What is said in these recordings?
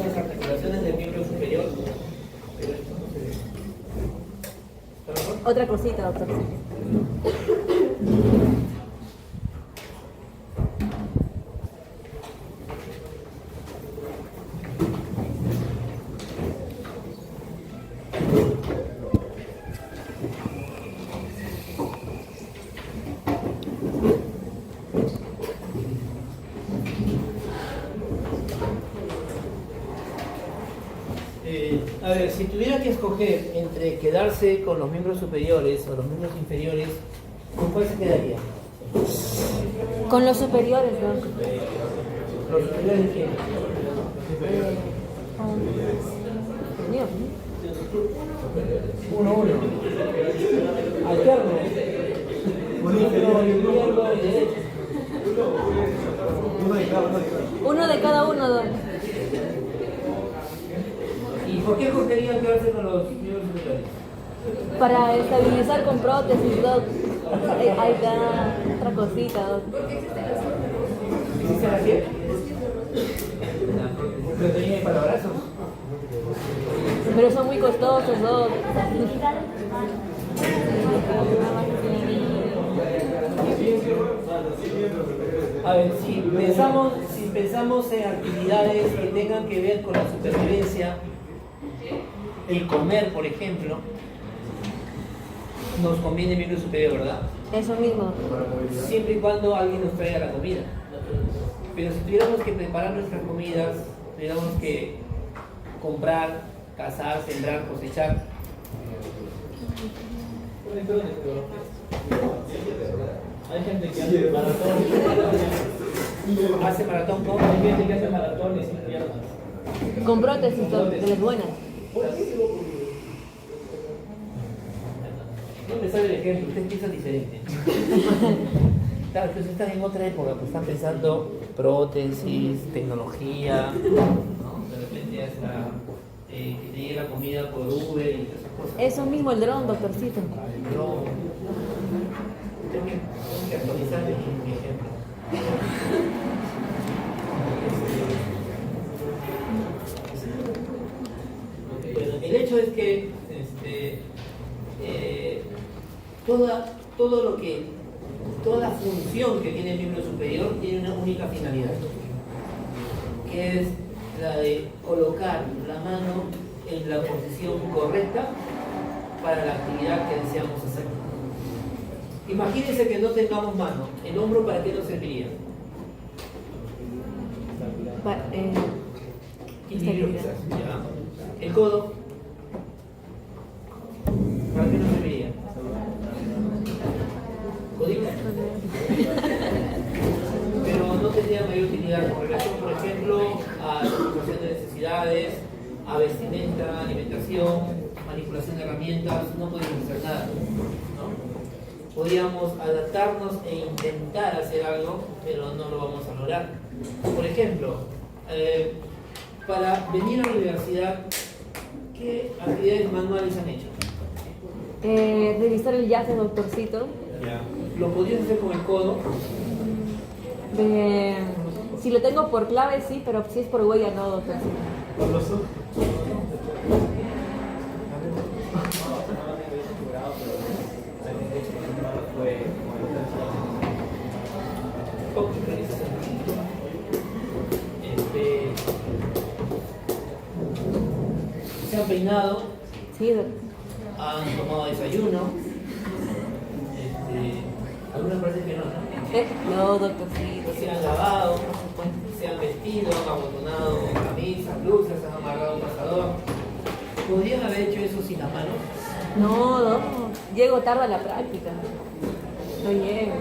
Las articulaciones del miembro superior. Otra cosita, doctor. A ver, si tuviera que escoger entre quedarse con los miembros superiores o los miembros inferiores, ¿con cuál se quedaría? Con los superiores, ¿no? ¿Los superiores de quién? Dios. Uno. Alterno. Izquierdo y derecho. Uno de cada uno, dos. ¿Y por qué escogerían quedarse con los miembros superiores? Para estabilizar con prótesis, doc. Ahí está otra cosita, doc. ¿Existe la piel? ¿Pero tenía para brazos? Pero son muy costosos, doc. A ver, si pensamos en actividades que tengan que ver con la supervivencia, el comer, por ejemplo, nos conviene miembro superior, ¿verdad? Eso mismo. Siempre y cuando alguien nos traiga la comida. Pero si tuviéramos que preparar nuestras comidas, tuviéramos que comprar, cazar, sembrar, cosechar. Hay gente que hace maratón. Hace maratón con. Hay gente que hace maratones sin piernas. Con prótesis, doc, de las buenas. No me sale el ejemplo, ustedes piensan diferente. Claro, ustedes están en otra época, pues están pensando prótesis, tecnología, ¿no? De repente hasta que te llegue la comida por Uber y todas esas cosas. Eso mismo, el dron, doctorcito. No, tengo que actualizar mi ejemplo. Bueno, el hecho es que toda la función que tiene el miembro superior tiene una única finalidad, que es la de colocar la mano en la posición correcta para la actividad que deseamos hacer. Imagínense que no tengamos mano. ¿El hombro para qué nos serviría? Equilibrio, quizás. ¿Ya? ¿El codo? ¿Para qué nos serviría? ¿Código? Pero no tendría mayor utilidad con relación, por ejemplo, a la satisfacción de necesidades, a vestimenta, alimentación, manipulación de herramientas. No podemos hacer nada, ¿no? Podríamos adaptarnos e intentar hacer algo, pero no lo vamos a lograr. Por ejemplo, para venir a la universidad, ¿qué actividades manuales han hecho? Revisar el yace, doctorcito. ¿Lo podrías hacer con el codo? Si lo tengo por clave, sí, pero si es por huella, no, doctorcito. Con los ojos. Se han peinado, Sí, doctor. han tomado desayuno, algunas parece que no, ¿no? No, doctorcito. Se han lavado, se han vestido, han abotonado camisas, blusas, han amarrado un pasador. ¿Podrían haber hecho eso sin las manos? No, doc. Llego tarde a la práctica. No llego.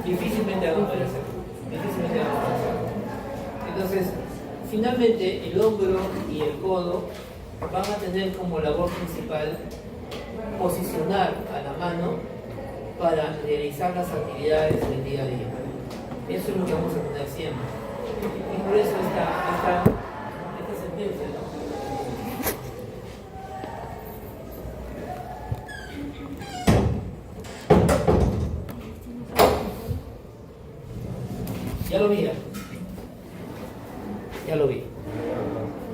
Difícilmente vamos a poder hacerlo. Difícilmente vamos a poder hacerlo. Entonces, finalmente el hombro y el codo van a tener como labor principal posicionar a la mano para realizar las actividades del día a día. Eso es lo que vamos a tener siempre. Y por eso esta sentencia, ¿no? Ya lo vi, ya. Ya lo vi.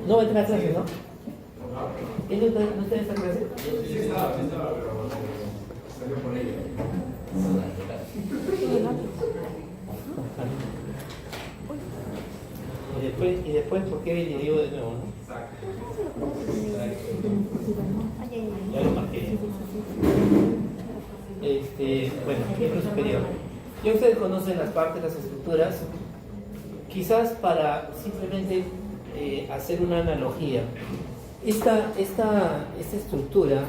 No va a entrar a clase, ¿no? ¿Él no está en esta clase? Sí estaba, pero salió por ella. Y después, ¿por qué le digo de nuevo, no? Exacto. Ya lo marqué. Bueno, miembro superior. Ya ustedes conocen las partes, las estructuras. Quizás para simplemente hacer una analogía. Esta estructura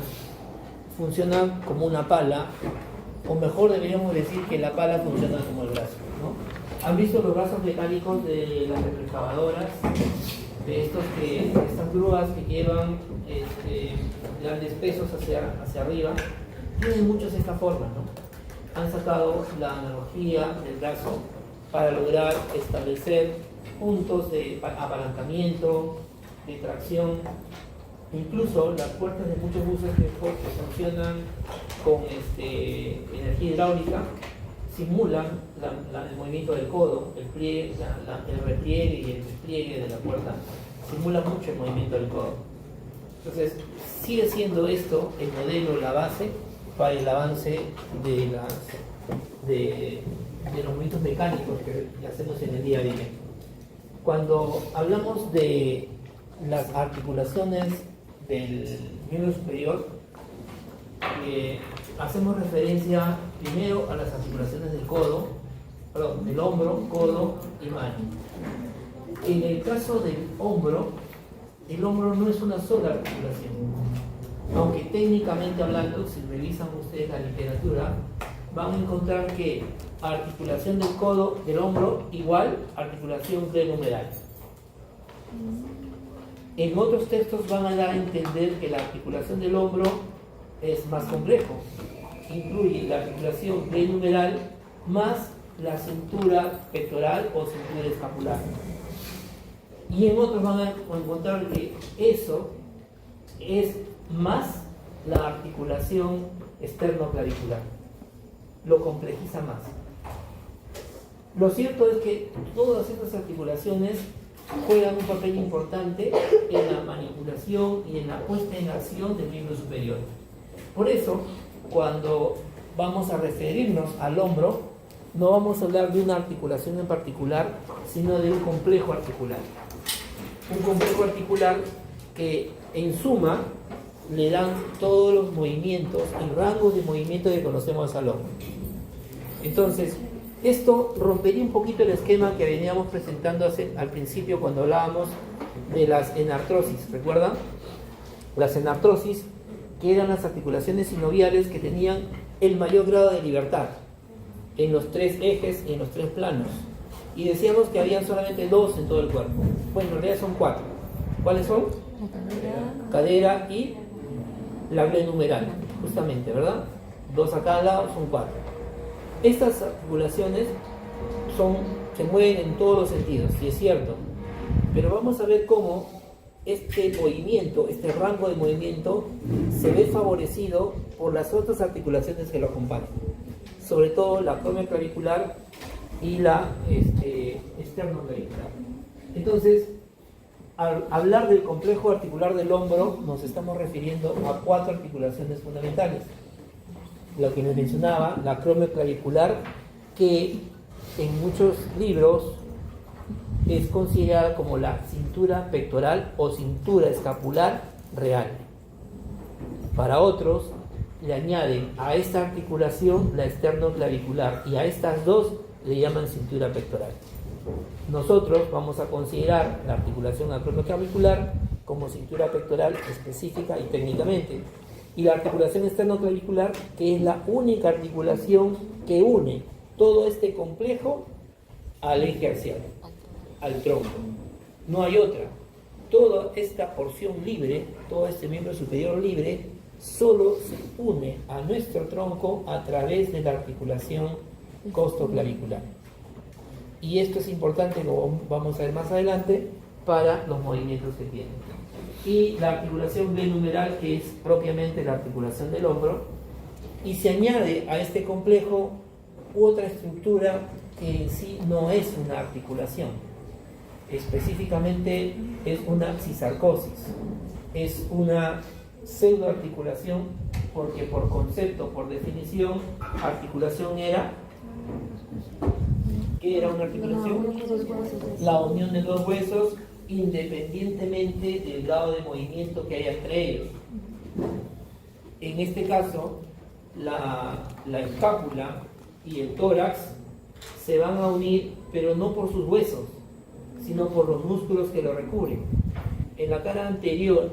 funciona como una pala, o mejor deberíamos decir que la pala funciona como el brazo, ¿no? ¿Han visto los brazos mecánicos de las excavadoras? De estas grúas que llevan grandes pesos hacia arriba, tienen muchos esta forma, ¿no? Han sacado la analogía del brazo para lograr establecer puntos de apalancamiento, de tracción. Incluso las puertas de muchos buses que funcionan con energía hidráulica simulan el movimiento del codo, el repliegue y el despliegue de la puerta simulan mucho el movimiento del codo. Entonces, sigue siendo esto el modelo, la base para el avance de los movimientos mecánicos que hacemos en el día a día. Cuando hablamos de las articulaciones del miembro superior, hacemos referencia primero a las articulaciones del hombro, codo y mano. En el caso del hombro, el hombro no es una sola articulación, aunque técnicamente hablando, si revisan ustedes la literatura, van a encontrar que articulación del codo, del hombro, igual articulación glenohumeral. En otros textos van a dar a entender que la articulación del hombro es más complejo. Incluye la articulación glenohumeral más la cintura pectoral o cintura escapular. Y en otros van a encontrar que eso es más la articulación esternoclavicular. Lo complejiza más. Lo cierto es que todas estas articulaciones juegan un papel importante en la manipulación y en la puesta en acción del miembro superior. Por eso, cuando vamos a referirnos al hombro, no vamos a hablar de una articulación en particular, sino de un complejo articular. Un complejo articular que en suma le dan todos los movimientos y rangos de movimiento que conocemos al hombro. Entonces, esto rompería un poquito el esquema que veníamos presentando al principio cuando hablábamos de las enartrosis. ¿Recuerdan? Las enartrosis, que eran las articulaciones sinoviales que tenían el mayor grado de libertad en los tres ejes y en los tres planos. Y decíamos que habían solamente dos en todo el cuerpo. Bueno, en realidad son cuatro. ¿Cuáles son? La cadera y la glenohumeral, justamente, ¿verdad? Dos a cada lado, son cuatro. Estas articulaciones se mueven en todos los sentidos, sí es cierto, pero vamos a ver cómo este movimiento, este rango de movimiento, se ve favorecido por las otras articulaciones que lo acompañan, sobre todo la acromioclavicular y la esternoclavicular. Entonces, al hablar del complejo articular del hombro, nos estamos refiriendo a cuatro articulaciones fundamentales. Lo que les mencionaba, la acromioclavicular, que en muchos libros es considerada como la cintura pectoral o cintura escapular real. Para otros, le añaden a esta articulación la esternoclavicular y a estas dos le llaman cintura pectoral. Nosotros vamos a considerar la articulación acromioclavicular como cintura pectoral específica y técnicamente, y la articulación esternoclavicular, que es la única articulación que une todo este complejo al eje axial, al tronco. No hay otra. Toda esta porción libre, todo este miembro superior libre, solo se une a nuestro tronco a través de la articulación costoclavicular. Y esto es importante, lo vamos a ver más adelante, para los movimientos que tienen. Y la articulación glenohumeral, que es propiamente la articulación del hombro, y se añade a este complejo u otra estructura que en sí no es una articulación. Específicamente es una cisarcosis, es una pseudoarticulación, porque por concepto, por definición, articulación era, ¿qué era una articulación? La unión de dos huesos independientemente del grado de movimiento que haya entre ellos. En este caso, la escápula y el tórax se van a unir, pero no por sus huesos, sino por los músculos que lo recubren. En la cara anterior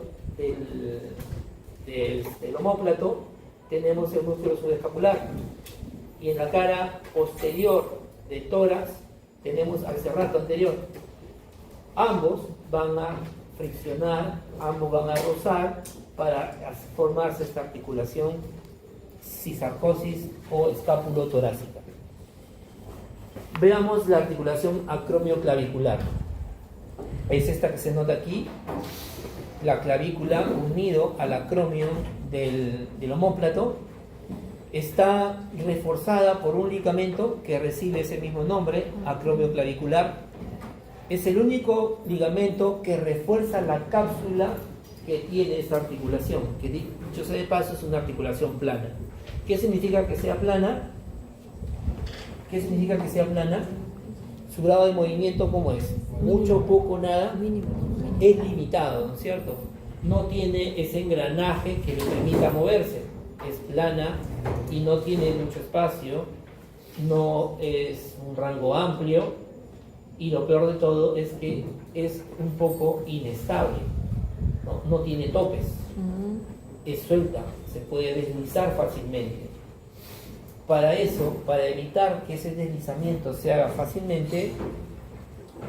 del omóplato tenemos el músculo subescapular, y en la cara posterior del tórax tenemos al serrato anterior. Ambos van a friccionar, ambos van a rozar para formarse esta articulación cisarcosis o escápulo-torácica. Veamos la articulación acromioclavicular. Es esta que se nota aquí, la clavícula unido al acromio del omóplato. Está reforzada por un ligamento que recibe ese mismo nombre, acromioclavicular. Es el único ligamento que refuerza la cápsula que tiene esta articulación, que dicho sea de paso es una articulación plana. ¿Qué significa que sea plana? ¿Qué significa que sea plana? Su grado de movimiento, ¿cómo es? Mucho, poco, nada. Es limitado, ¿no es cierto? No tiene ese engranaje que le permita moverse. Es plana y no tiene mucho espacio, no es un rango amplio, y lo peor de todo es que es un poco inestable, no tiene topes, es suelta, se puede deslizar fácilmente. Para eso, para evitar que ese deslizamiento se haga fácilmente,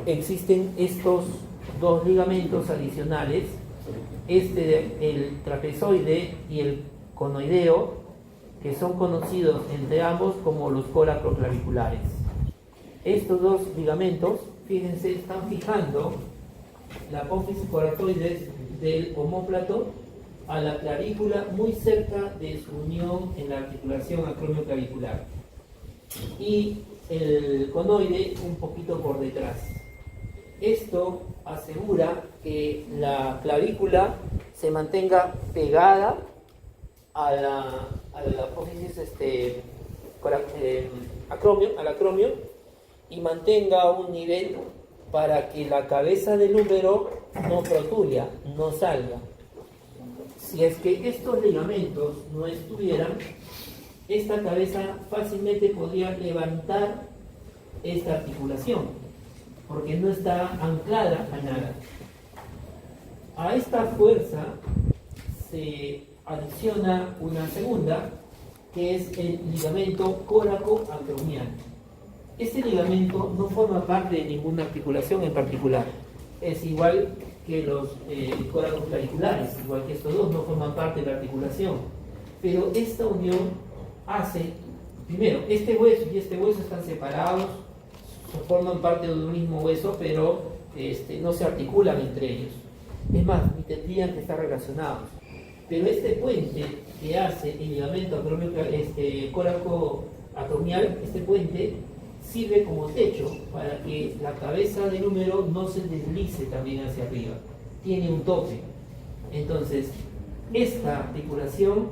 existen estos dos ligamentos adicionales, el trapezoide y el conoideo, que son conocidos entre ambos como los coracoclaviculares. Estos dos ligamentos, fíjense, están fijando la apófisis coratoides del omóplato a la clavícula, muy cerca de su unión en la articulación acromioclavicular, y el conoide un poquito por detrás. Esto asegura que la clavícula se mantenga pegada a la apófisis al acromio, y mantenga un nivel para que la cabeza del húmero no protuya, no salga. Si es que estos ligamentos no estuvieran, esta cabeza fácilmente podría levantar esta articulación, porque no está anclada a nada. A esta fuerza se adiciona una segunda, que es el ligamento coracoacromial. Este ligamento no forma parte de ninguna articulación en particular. Es igual que los coracoclaviculares, igual que estos dos, no forman parte de la articulación. Pero esta unión hace, primero, este hueso y este hueso están separados, forman parte de un mismo hueso, pero no se articulan entre ellos. Es más, ni tendrían que estar relacionados. Pero este puente que hace el ligamento coracoacromial, este puente sirve como techo para que la cabeza del húmero no se deslice también hacia arriba. Tiene un tope. Entonces, esta articulación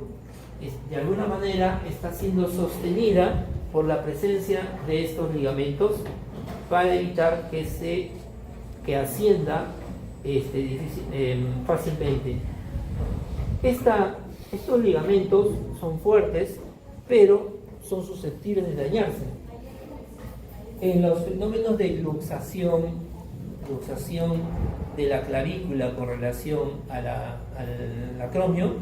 de alguna manera está siendo sostenida por la presencia de estos ligamentos para evitar que ascienda fácilmente. Estos ligamentos son fuertes, pero son susceptibles de dañarse. En los fenómenos de luxación de la clavícula con relación al acromio,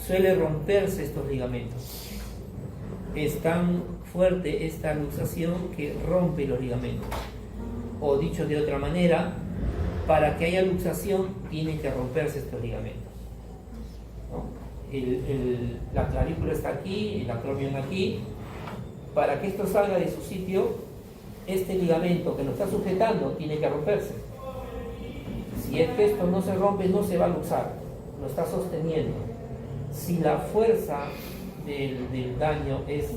suele romperse estos ligamentos. Es tan fuerte esta luxación que rompe los ligamentos. O dicho de otra manera, para que haya luxación tienen que romperse estos ligamentos, ¿no? La clavícula está aquí, el acromio aquí. Para que esto salga de su sitio, este ligamento que lo está sujetando tiene que romperse. Si es que esto no se rompe, no se va a luxar, lo está sosteniendo. Si la fuerza del daño es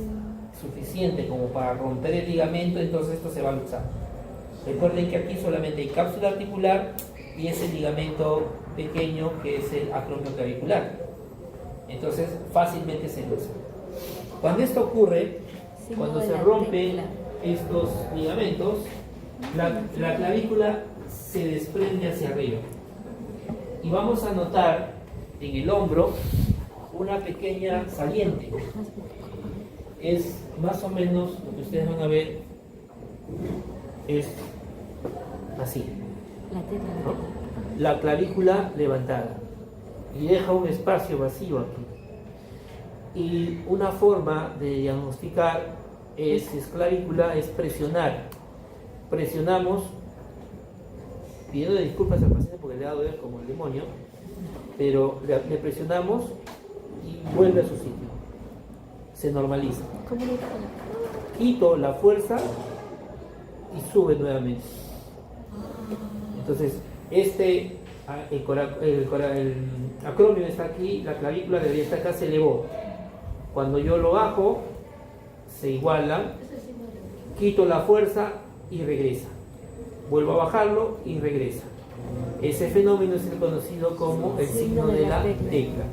suficiente como para romper el ligamento, entonces esto se va a luxar. Recuerden que aquí solamente hay cápsula articular y ese ligamento pequeño que es el acromioclavicular. Entonces fácilmente se luxa. Cuando esto ocurre, cuando se rompen estos ligamentos, la clavícula se desprende hacia arriba. Y vamos a notar en el hombro una pequeña saliente. Es más o menos lo que ustedes van a ver, es así, ¿no? La clavícula levantada y deja un espacio vacío aquí. Y una forma de diagnosticar es clavícula es presionar. Presionamos, pidiendo disculpas al paciente porque le va a doler como el demonio, pero le presionamos y vuelve a su sitio. Se normaliza. Quito la fuerza y sube nuevamente. Entonces, el acromio está aquí, la clavícula debería estar acá, se elevó. Cuando yo lo bajo, se iguala, quito la fuerza y regresa. Vuelvo a bajarlo y regresa. Ese fenómeno es el conocido como el signo de la tecla.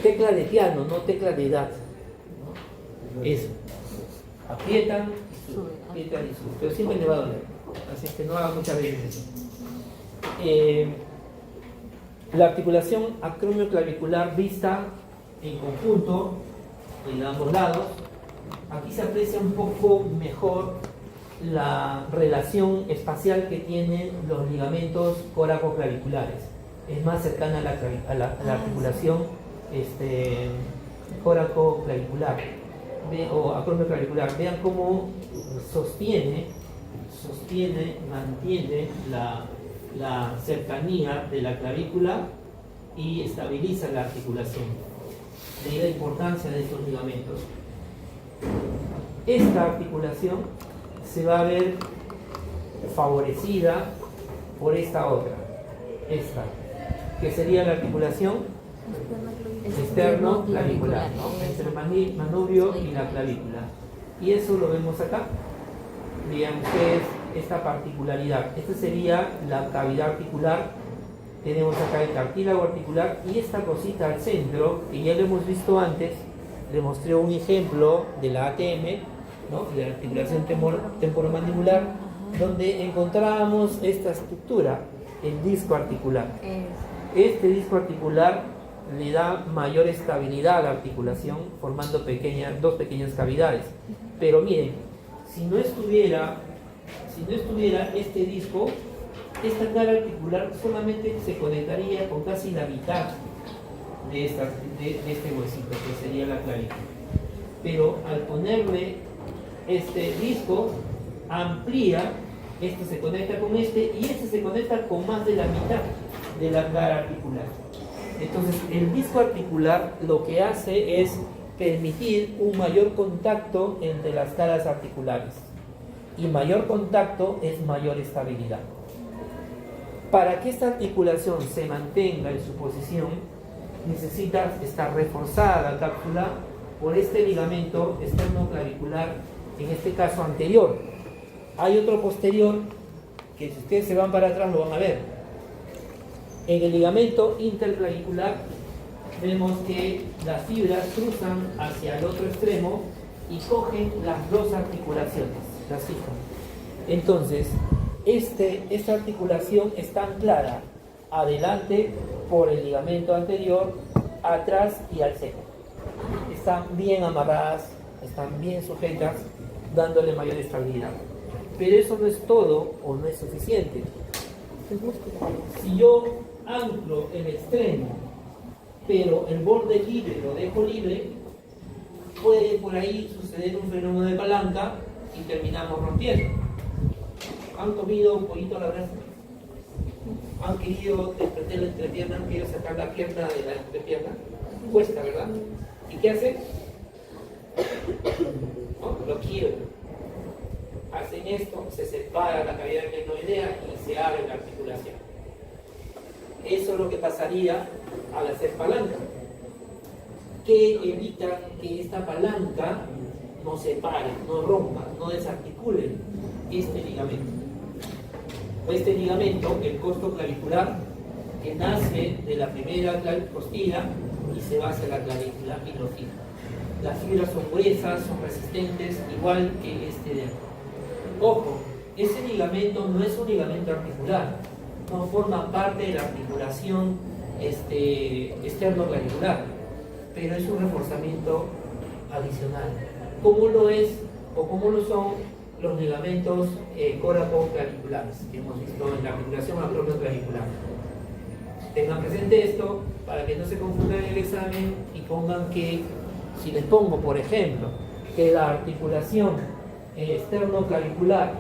Tecla de piano, no tecla de edad. Eso. Aprietan y suben, aprietan y suben. Pero siempre le va a doler. Así que no haga muchas veces eso. La articulación acromioclavicular vista en conjunto, en ambos lados, aquí se aprecia un poco mejor la relación espacial que tienen los ligamentos coracoclaviculares. Es más cercana a la articulación coracoclavicular o acromioclavicular. Vean cómo mantiene la cercanía de la clavícula y estabiliza la articulación. De ahí la importancia de estos ligamentos. Esta articulación se va a ver favorecida por esta otra, que sería la articulación externo-clavicular, ¿no? Entre el manubrio y la clavícula. Y eso lo vemos acá. Vean ustedes esta particularidad. Esta sería la cavidad articular. Tenemos acá el cartílago articular y esta cosita al centro, que ya lo hemos visto antes. Le mostré un ejemplo de la ATM, ¿no? De la articulación temporomandibular, donde encontrábamos esta estructura, el disco articular. Este disco articular le da mayor estabilidad a la articulación, formando dos pequeñas cavidades. Pero miren, si no estuviera este disco, esta cara articular solamente se conectaría con casi la mitad de este huesito, que sería la clavícula. Pero al ponerle este disco, amplía, este se conecta con este y este se conecta con más de la mitad de la cara articular. Entonces, el disco articular lo que hace es permitir un mayor contacto entre las caras articulares. Y mayor contacto es mayor estabilidad. Para que esta articulación se mantenga en su posición, necesita estar reforzada la cápsula por este ligamento externo-clavicular, en este caso anterior. Hay otro posterior que, si ustedes se van para atrás, lo van a ver. En el ligamento interclavicular vemos que las fibras cruzan hacia el otro extremo y cogen las dos articulaciones, las fijan. Entonces, esta articulación está anclada adelante por el ligamento anterior, atrás y al seno. Están bien amarradas, están bien sujetas, dándole mayor estabilidad. Pero eso no es todo o no es suficiente. Si yo anclo el extremo, pero el borde libre lo dejo libre, puede por ahí suceder un fenómeno de palanca y terminamos rompiendo. ¿Han comido un pollito a la brasa? ¿Han querido desprender la entrepierna? ¿Han querido sacar la pierna de la entrepierna? Cuesta, ¿verdad? ¿Y qué hacen? ¿No? Lo quiebran. Hacen esto, se separa la cavidad glenoidea y se abre la articulación. Eso es lo que pasaría al hacer palanca. Que evita que esta palanca no separen, no rompan, no desarticulen este ligamento. Este ligamento, el costo clavicular, que nace de la primera costilla y se va hacia la clavícula y lo fija. Las fibras son gruesas, son resistentes, igual que este de aquí. Ojo, ese ligamento no es un ligamento articular, no forma parte de la articulación externo-clavicular, pero es un reforzamiento adicional. ¿Cómo lo es o cómo lo son los ligamentos córaco-claviculares que hemos visto en la articulación acromio-clavicular? Tengan presente esto para que no se confundan en el examen y pongan que, si les pongo por ejemplo, que la articulación externo-clavicular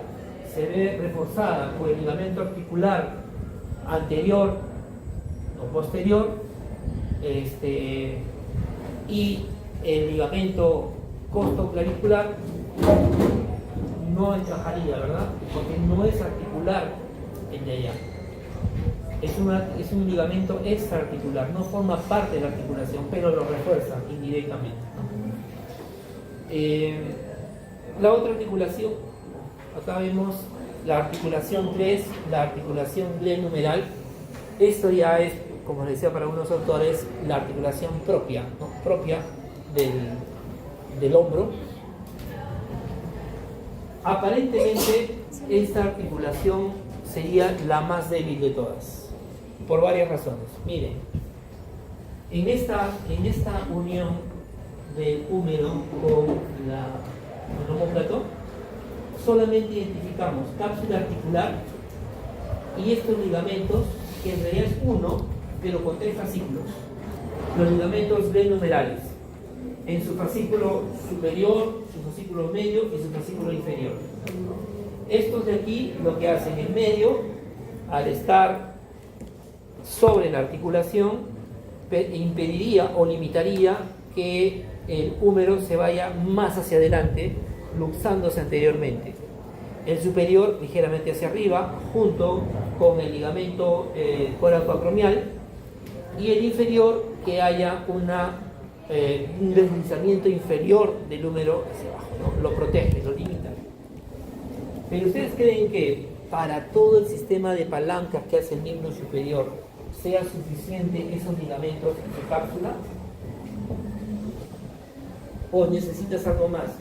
se ve reforzada por el ligamento articular anterior o posterior y el ligamento costoclavicular, no encajaría, ¿verdad? Porque no es articular el de allá. Es un ligamento extraarticular, no forma parte de la articulación, pero lo refuerza indirectamente. La otra articulación, acá vemos la articulación 3, la articulación glenumeral. Esto ya es, como les decía para algunos autores, la articulación propia, ¿no? Propia del hombro. Aparentemente esta articulación sería la más débil de todas, por varias razones. Miren, en esta unión del húmero con el omóplato, solamente identificamos cápsula articular y estos ligamentos, que en realidad es uno, pero con 3 fascículos. Los ligamentos glenumerales, en su fascículo superior, su fascículo medio y su fascículo inferior. Estos de aquí lo que hacen en medio, al estar sobre la articulación, impediría o limitaría que el húmero se vaya más hacia adelante, luxándose anteriormente. El superior ligeramente hacia arriba, junto con el ligamento coracoacromial, y el inferior que haya un deslizamiento inferior del húmero hacia abajo, ¿no? Lo protege, lo limita. Pero ustedes creen que para todo el sistema de palancas que hace el miembro superior sea suficiente esos ligamentos en su cápsula, o necesitas algo más.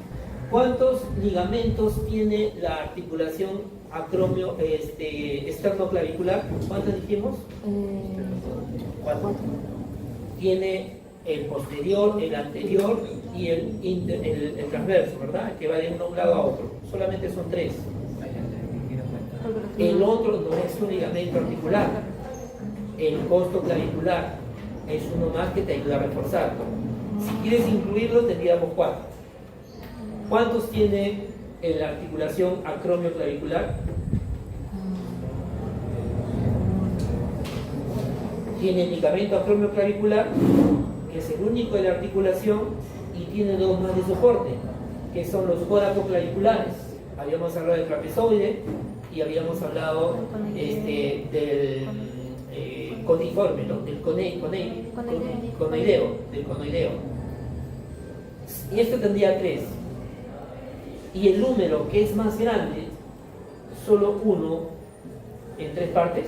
¿Cuántos ligamentos tiene la articulación acromio externo-clavicular? ¿Cuántos dijimos? 4. Tiene el posterior, el anterior y el transverso, ¿verdad? El que va de un lado a otro. Solamente son 3. El otro no es un ligamento articular. El costoclavicular es uno más que te ayuda a reforzar. Si quieres incluirlo, tendríamos 4. ¿Cuántos tiene la articulación acromio-clavicular? Tiene el ligamento acromio-clavicular, que es el único de la articulación, y tiene 2 más de soporte, que son los coracoclaviculares. Habíamos hablado del trapezoide y habíamos hablado del coniforme, ¿no? Del conoideo. Y esto tendría 3. Y el número, que es más grande, solo 1 en 3 partes.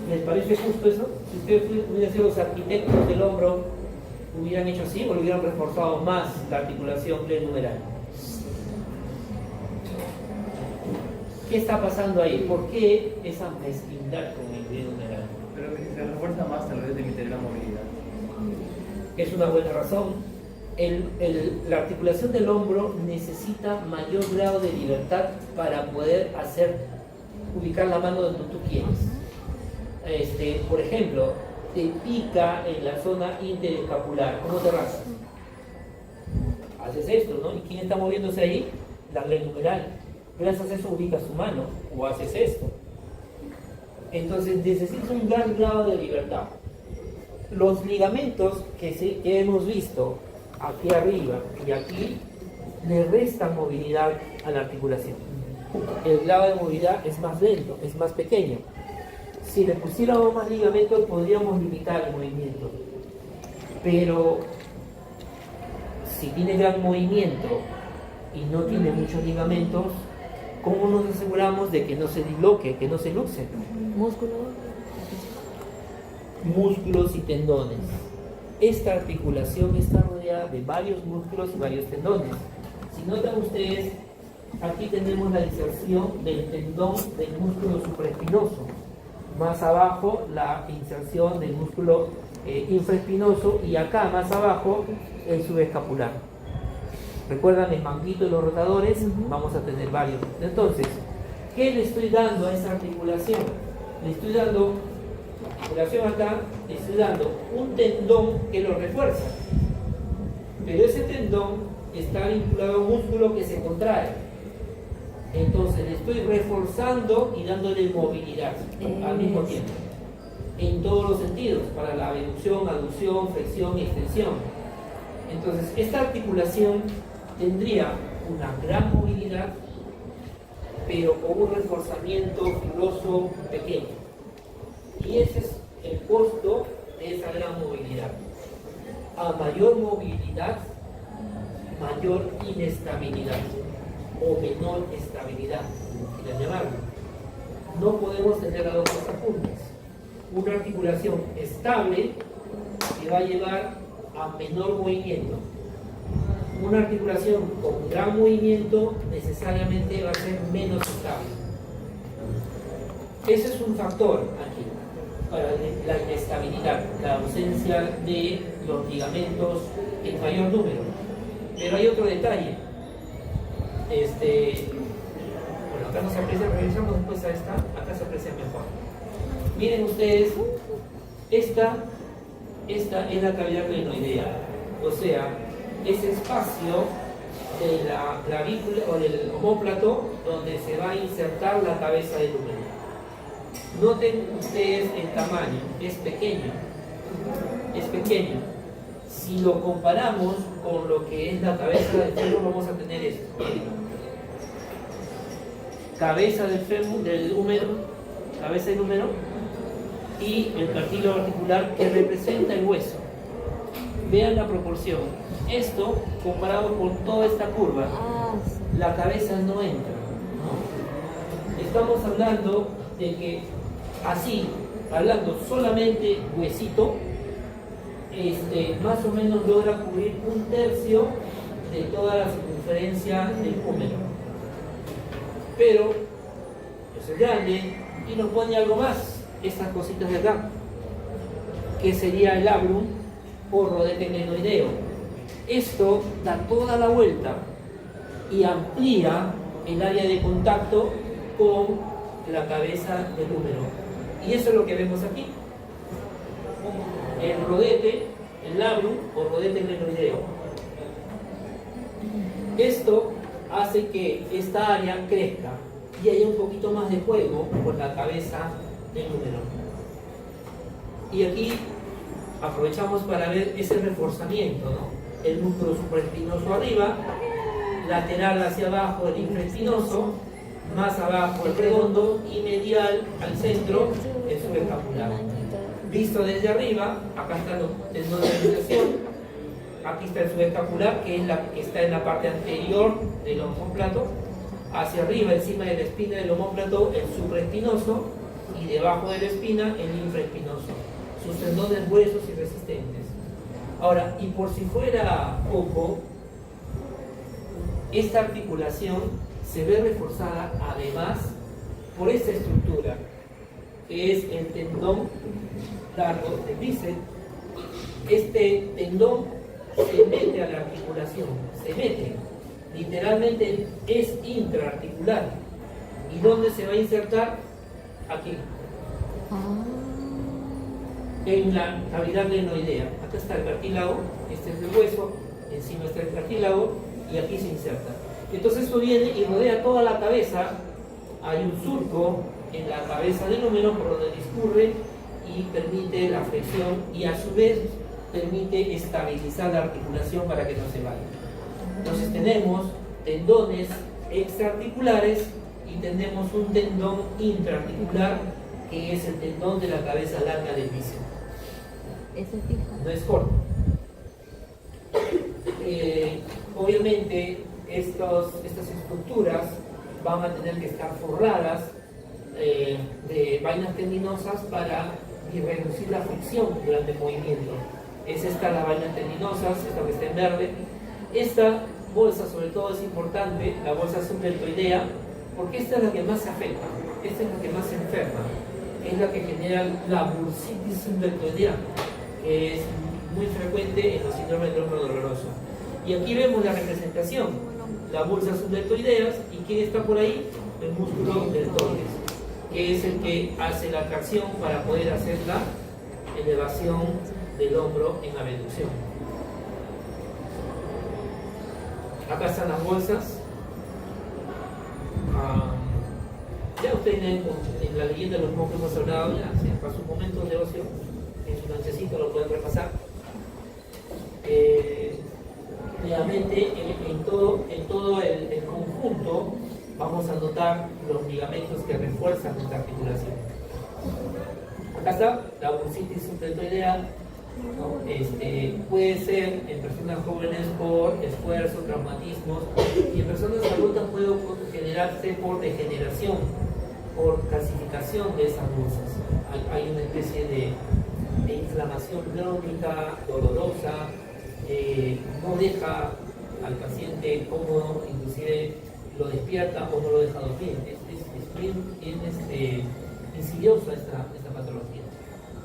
¿Les parece justo eso? Si ustedes hubieran sido los arquitectos del hombro, ¿hubieran hecho así o le hubieran reforzado más la articulación glenumeral? ¿Qué está pasando ahí? ¿Por qué esa mezquindad con el glenumeral? Pero se refuerza más tal vez de meter la movilidad. Es una buena razón. La articulación del hombro necesita mayor grado de libertad para poder ubicar la mano donde tú quieres. Por ejemplo, te pica en la zona interescapular. ¿Cómo te rascas? Haces esto, ¿no? ¿Y quién está moviéndose ahí? La glenumeral. Gracias a eso ubicas tu mano o haces esto. Entonces necesitas un gran grado de libertad. Los ligamentos que hemos visto aquí arriba y aquí le restan movilidad a la articulación. El grado de movilidad es más lento, es más pequeño. Si le pusiéramos más ligamentos podríamos limitar el movimiento, pero si tiene gran movimiento y no tiene muchos ligamentos, ¿cómo nos aseguramos de que no se disloque, que no se luxe? Músculo. Músculos y tendones. Esta articulación está rodeada de varios músculos y varios tendones. Si notan ustedes, aquí tenemos la inserción del tendón del músculo supraespinoso. Más abajo la inserción del músculo infraespinoso y acá más abajo el subescapular. ¿Recuerdan el manguito y los rotadores? Vamos a tener varios. Entonces, ¿qué le estoy dando a esa articulación? Le estoy dando articulación acá, le estoy dando un tendón que lo refuerza. Pero ese tendón está vinculado a un músculo que se contrae. Entonces le estoy reforzando y dándole movilidad al mismo tiempo. En todos los sentidos, para la abducción, aducción, flexión y extensión. Entonces, esta articulación tendría una gran movilidad, pero con un reforzamiento fibroso pequeño. Y ese es el costo de esa gran movilidad. A mayor movilidad, mayor inestabilidad o menor estabilidad, quieran llamarlo. No podemos tener las dos cosas juntas. Una articulación estable que va a llevar a menor movimiento. Una articulación con gran movimiento necesariamente va a ser menos estable. Ese es un factor aquí para la inestabilidad, la ausencia de los ligamentos en mayor número. Pero hay otro detalle. Bueno, acá no se aprecia, regresamos después a esta, acá se aprecia mejor. Miren ustedes, esta es la cavidad glenoidea, o sea, ese espacio de la clavícula o del omóplato donde se va a insertar la cabeza del húmero. Noten ustedes el tamaño, es pequeño, es pequeño. Si lo comparamos con lo que es la cabeza del fémur, vamos a tener esto. Cabeza del fémur, del húmero, cabeza del húmero y el cartílago articular que representa el hueso. Vean la proporción. Esto comparado con toda esta curva, la cabeza no entra, ¿no? Estamos hablando de que así, hablando solamente huesito, más o menos logra cubrir 1/3 de toda la circunferencia del húmero. Pero es grande y nos pone algo más, estas cositas de acá, que sería el labrum o rodete glenoideo. Esto da toda la vuelta y amplía el área de contacto con la cabeza del húmero. Y eso es lo que vemos aquí. El rodete, el labrum o rodete glenoideo. Esto hace que esta área crezca y haya un poquito más de juego con la cabeza del húmero. Y aquí aprovechamos para ver ese reforzamiento, ¿no? El músculo supraespinoso arriba, lateral hacia abajo el infraespinoso, más abajo el redondo y medial al centro el subescapular. Visto desde arriba, acá está el tendón de inserción, aquí está el subescapular, que es la que está en la parte anterior del omóplato, hacia arriba, encima de la espina del omóplato, el supraespinoso, y debajo de la espina, el infraespinoso. Sus tendones gruesos y resistentes. Ahora, y por si fuera poco, esta articulación se ve reforzada además por esta estructura, que es el tendón largo del bíceps. Este tendón se mete a la articulación, se mete, literalmente es intraarticular. ¿Y dónde se va a insertar? Aquí, en la cavidad glenoidea. Acá está el cartílago, este es el hueso, encima está el cartílago y aquí se inserta. Entonces esto viene y rodea toda la cabeza. Hay un surco en la cabeza del húmero por donde discurre y permite la flexión y a su vez permite estabilizar la articulación para que no se vaya. Entonces tenemos tendones extraarticulares y tenemos un tendón intraarticular que es el tendón de la cabeza larga del bíceps. Ese es fijo. No es corto. Obviamente estas estructuras van a tener que estar forradas de vainas tendinosas para reducir la fricción durante el movimiento. Es esta la vainas tendinosas, esta que está en verde. Esta bolsa sobre todo es importante, la bolsa subdeltoidea, porque esta es la que más se afecta, esta es la que más se enferma, es la que genera la bursitis subdeltoidea, que es muy frecuente en los síndromes del hombro doloroso. Y aquí vemos la representación, la bolsa subdeltoideas, y ¿quién está por ahí? El músculo deltoides, que es el que hace la tracción para poder hacer la elevación del hombro en abducción. Acá están las bolsas. Ya ustedes en la leyenda de los monjes hemos hablado, ya para sus momentos de ocio, en su lanchecito lo pueden repasar. Nuevamente, en todo el conjunto vamos a notar los ligamentos que refuerzan nuestra articulación. Acá está la bursitis subdeltoidea, ¿no? Puede ser en personas jóvenes por esfuerzo, traumatismos, y en personas adultas puede generarse por degeneración, por calcificación de esas bolsas. Hay una especie de inflamación crónica, dolorosa, no deja al paciente cómodo, inclusive lo despierta o no lo deja dormir. Es bien insidiosa esta patología.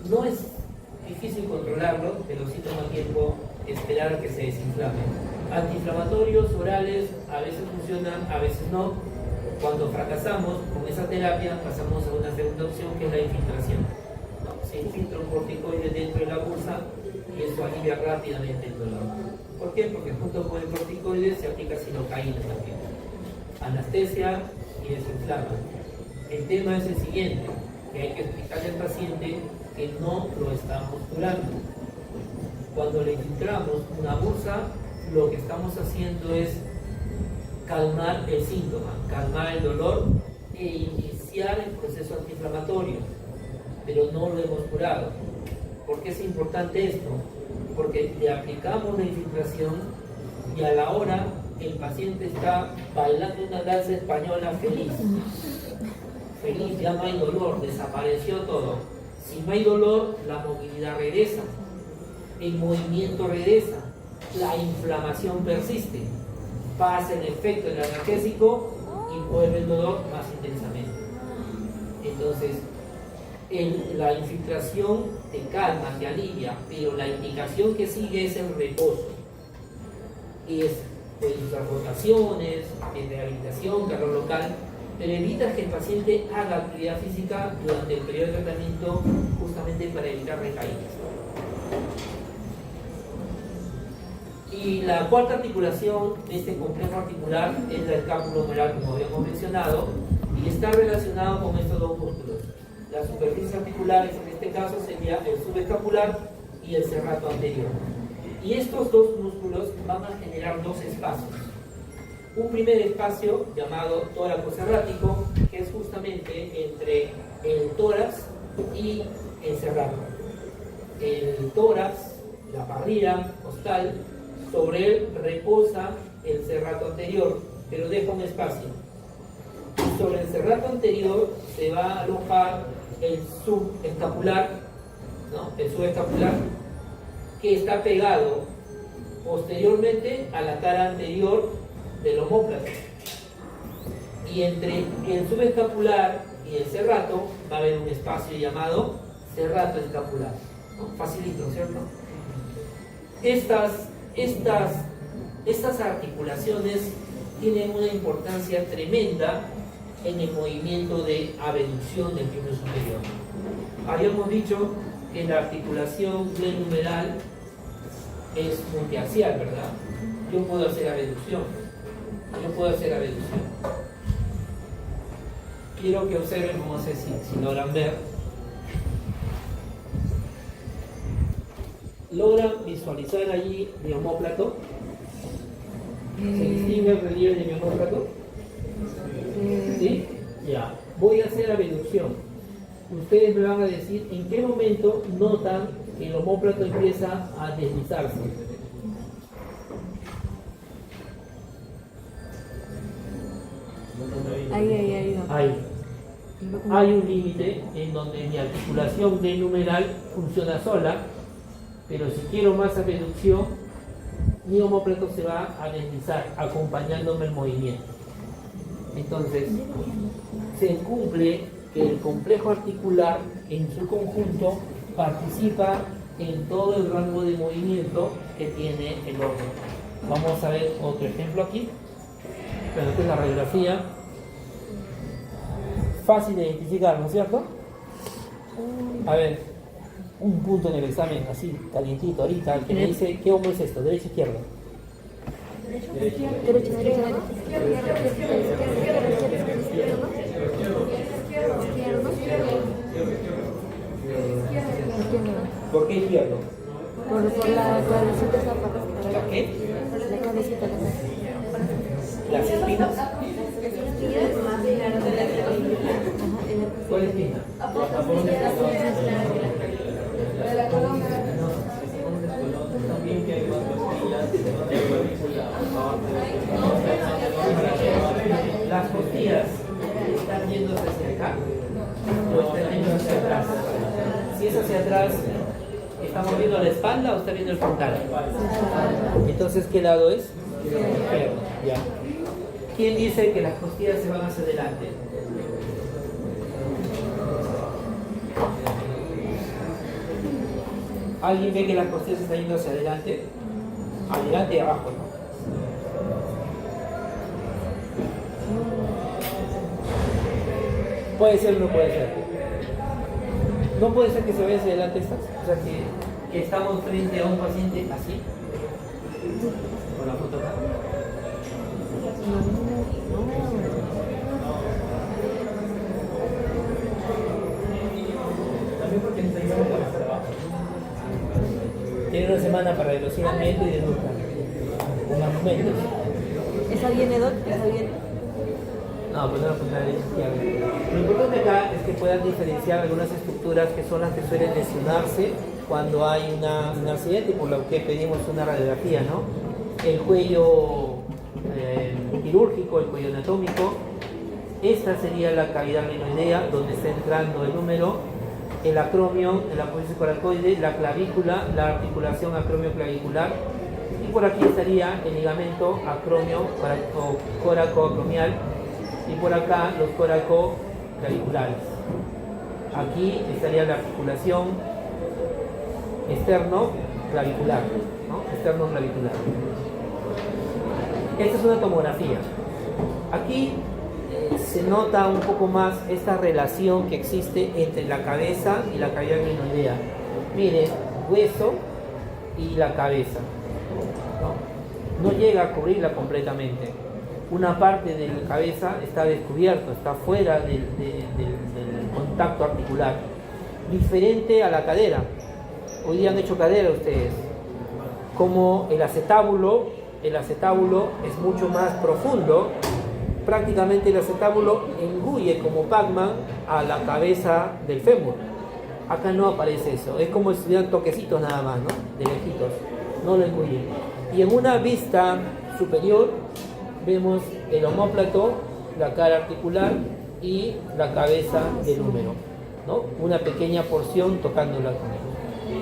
No es difícil controlarlo, pero sí toma tiempo esperar a que se desinflame. Antiinflamatorios orales a veces funcionan, a veces no. Cuando fracasamos con esa terapia pasamos a una segunda opción, que es la infiltración. Se infiltra un corticoide dentro de la bolsa y eso alivia rápidamente el dolor. ¿Por qué? Porque junto con el corticoide se aplica silocaína también. Anestesia y desinflama. El tema es el siguiente, que hay que explicarle al paciente que no lo estamos curando. Cuando le infiltramos una bolsa, lo que estamos haciendo es calmar el síntoma, calmar el dolor e iniciar el proceso antiinflamatorio, pero no lo hemos curado. ¿Por qué es importante esto? Porque le aplicamos la infiltración y a la hora el paciente está bailando una danza española feliz. Feliz, ya no hay dolor, desapareció todo. Si no hay dolor, la movilidad regresa, el movimiento regresa, la inflamación persiste, pasa el efecto del analgésico y vuelve el dolor más intensamente. Entonces, la infiltración te calma, te alivia, pero la indicación que sigue es el reposo. Puedes usar rotaciones, rehabilitación, calor local, pero evitas que el paciente haga actividad física durante el periodo de tratamiento justamente para evitar recaídas. Y la cuarta articulación de este complejo articular es la escápulo humeral, como habíamos mencionado, y está relacionado con estos dos músculos. Las superficies articulares en este caso sería el subescapular y el serrato anterior. Y estos dos músculos van a generar dos espacios. Un primer espacio llamado tóraco serrático, que es justamente entre el tórax y el serrato. El tórax, la parrilla costal, sobre él reposa el serrato anterior, pero deja un espacio. Y sobre el serrato anterior se va a alojar el subescapular, ¿no? El subescapular, que está pegado posteriormente a la cara anterior del omóplato. Y entre el subescapular y el serrato va a haber un espacio llamado serrato escapular, ¿no? Facilito, ¿cierto? Estas articulaciones tienen una importancia tremenda en el movimiento de abducción del miembro superior. Habíamos dicho que la articulación glenumeral es multiaxial, ¿verdad? Yo puedo hacer abducción. Quiero que observen, no sé si logran ver. ¿Logran visualizar allí mi omóplato? ¿Se distingue el relieve de mi omóplato? ¿Sí? Ya. Voy a hacer abducción. Ustedes me van a decir en qué momento notan que el omóplato empieza a deslizarse. Ahí va. Ahí. Hay un límite en donde mi articulación del numeral funciona sola, pero si quiero más abducción, mi omóplato se va a deslizar acompañándome el movimiento. Entonces, se cumple que el complejo articular en su conjunto participa en todo el rango de movimiento que tiene el órgano. Vamos a ver otro ejemplo aquí. Pero esta es la radiografía. Fácil de identificar, ¿no es cierto? A ver, un punto en el examen, así, calientito, ahorita, el que me dice, ¿qué hombro es esto? ¿Derecha o izquierda? Derecha, izquierda. ¿Por qué izquierdo? Por la cabecita esa para ¿La qué? la cabecita. ¿Las espinas? ¿Cuál espina? También que hay más Las costillas están yendo hacia acá o están yendo hacia atrás. Si es hacia atrás, ¿estamos viendo la espalda o está viendo el frontal? Entonces, ¿qué lado es? Izquierdo. Ya. ¿Quién dice que las costillas se van hacia adelante? ¿Alguien ve que las costillas están yendo hacia adelante? Adelante y abajo, ¿no? Puede ser o no puede ser. No puede ser que se vaya hacia adelante estas. O sea que estamos frente a un paciente así. Con la foto acá. También porque necesitamos para trabajo. Tiene una semana para reducir el método y deduzcan. Con argumentos. ¿Esa viene, Doc? ¿Esa viene? No, pues no la apuntar izquierda. Lo importante acá es que puedan diferenciar algunas estructuras que son las que suelen lesionarse cuando hay un accidente, por lo que pedimos una radiografía, ¿no? El cuello quirúrgico, el cuello anatómico. Esta sería la cavidad glenoidea, donde está entrando el número, el acromio, el apófisis coracoide, la clavícula, la articulación acromio-clavicular, y por aquí estaría el ligamento acromio o coracoacromial, y por acá los coracoclaviculares. Aquí estaría la articulación externo-clavicular, ¿no? Externo-clavicular. Esta es una tomografía. Aquí se nota un poco más esta relación que existe entre la cabeza y la cavidad glenoidea. Miren, hueso y la cabeza. No llega a cubrirla completamente. Una parte de la cabeza está descubierto, está fuera del contacto articular. Diferente a la cadera. Hoy día han hecho cadera ustedes. Como el acetábulo es mucho más profundo. Prácticamente el acetábulo engulle como Pac-Man a la cabeza del fémur. Acá no aparece eso, es como si estuvieran toquecitos nada más, ¿no? De lejitos, no lo engulle. Y en una vista superior vemos el omóplato, la cara articular y la cabeza del húmero, ¿no? Una pequeña porción tocándola con él.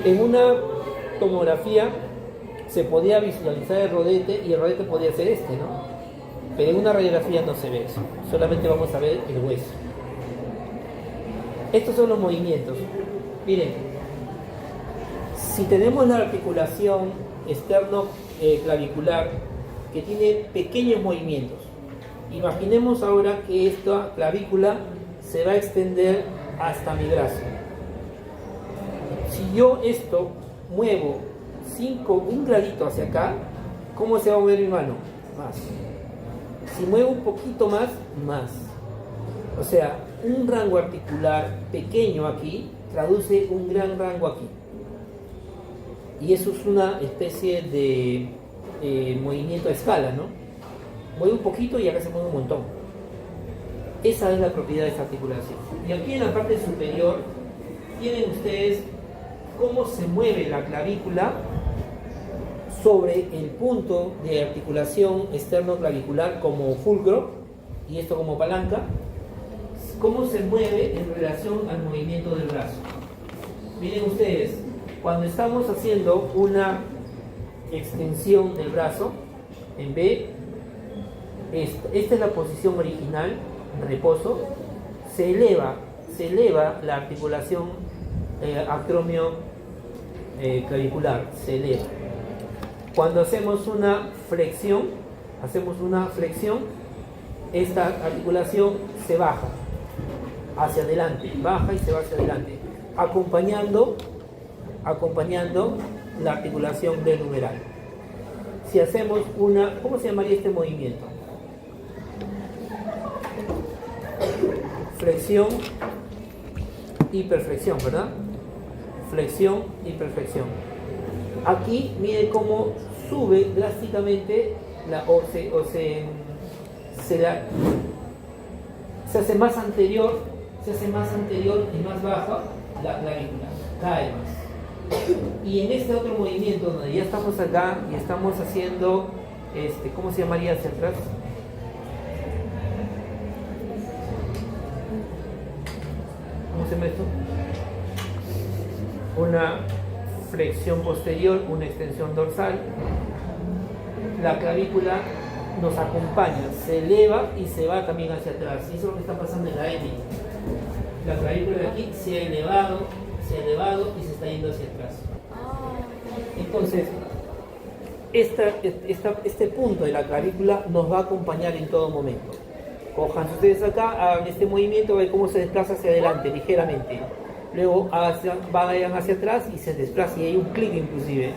En una tomografía se podía visualizar el rodete y el rodete podía ser este, ¿no? Pero en una radiografía no se ve eso, solamente vamos a ver el hueso. Estos son los movimientos. Miren, si tenemos la articulación externo-clavicular que tiene pequeños movimientos, imaginemos ahora que esta clavícula se va a extender hasta mi brazo. Si yo esto muevo un gradito hacia acá, ¿cómo se va a mover mi mano? Más. Si muevo un poquito más. O sea, un rango articular pequeño aquí traduce un gran rango aquí. Y eso es una especie de movimiento a escala, ¿no? Mueve un poquito y acá se mueve un montón. Esa es la propiedad de esta articulación. Y aquí en la parte superior tienen ustedes cómo se mueve la clavícula sobre el punto de articulación externo-clavicular como fulcro, y esto como palanca, ¿cómo se mueve en relación al movimiento del brazo? Miren ustedes, cuando estamos haciendo una extensión del brazo, en B, esta es la posición original, reposo, se eleva la articulación acromio clavicular, se eleva. Cuando hacemos una flexión, esta articulación se baja hacia adelante, baja y se va hacia adelante, acompañando la articulación del numeral. Si hacemos una, ¿cómo se llamaría este movimiento? Flexión, hiperflexión, ¿verdad? Flexión, hiperflexión. Aquí mire cómo sube drásticamente se hace más anterior y más baja la clavícula, cae más. Y en este otro movimiento donde ya estamos acá y estamos haciendo ¿cómo se llamaría hacia atrás? ¿Cómo se llama esto? Una flexión posterior, una extensión dorsal. La clavícula nos acompaña, se eleva y se va también hacia atrás. Y eso es lo que está pasando en la M. La clavícula de aquí se ha elevado y se está yendo hacia atrás. Entonces, este punto de la clavícula nos va a acompañar en todo momento. Cojan ustedes acá, hagan este movimiento, vean cómo se desplaza hacia adelante ligeramente. Luego vayan hacia atrás y se desplaza, y hay un clic inclusive.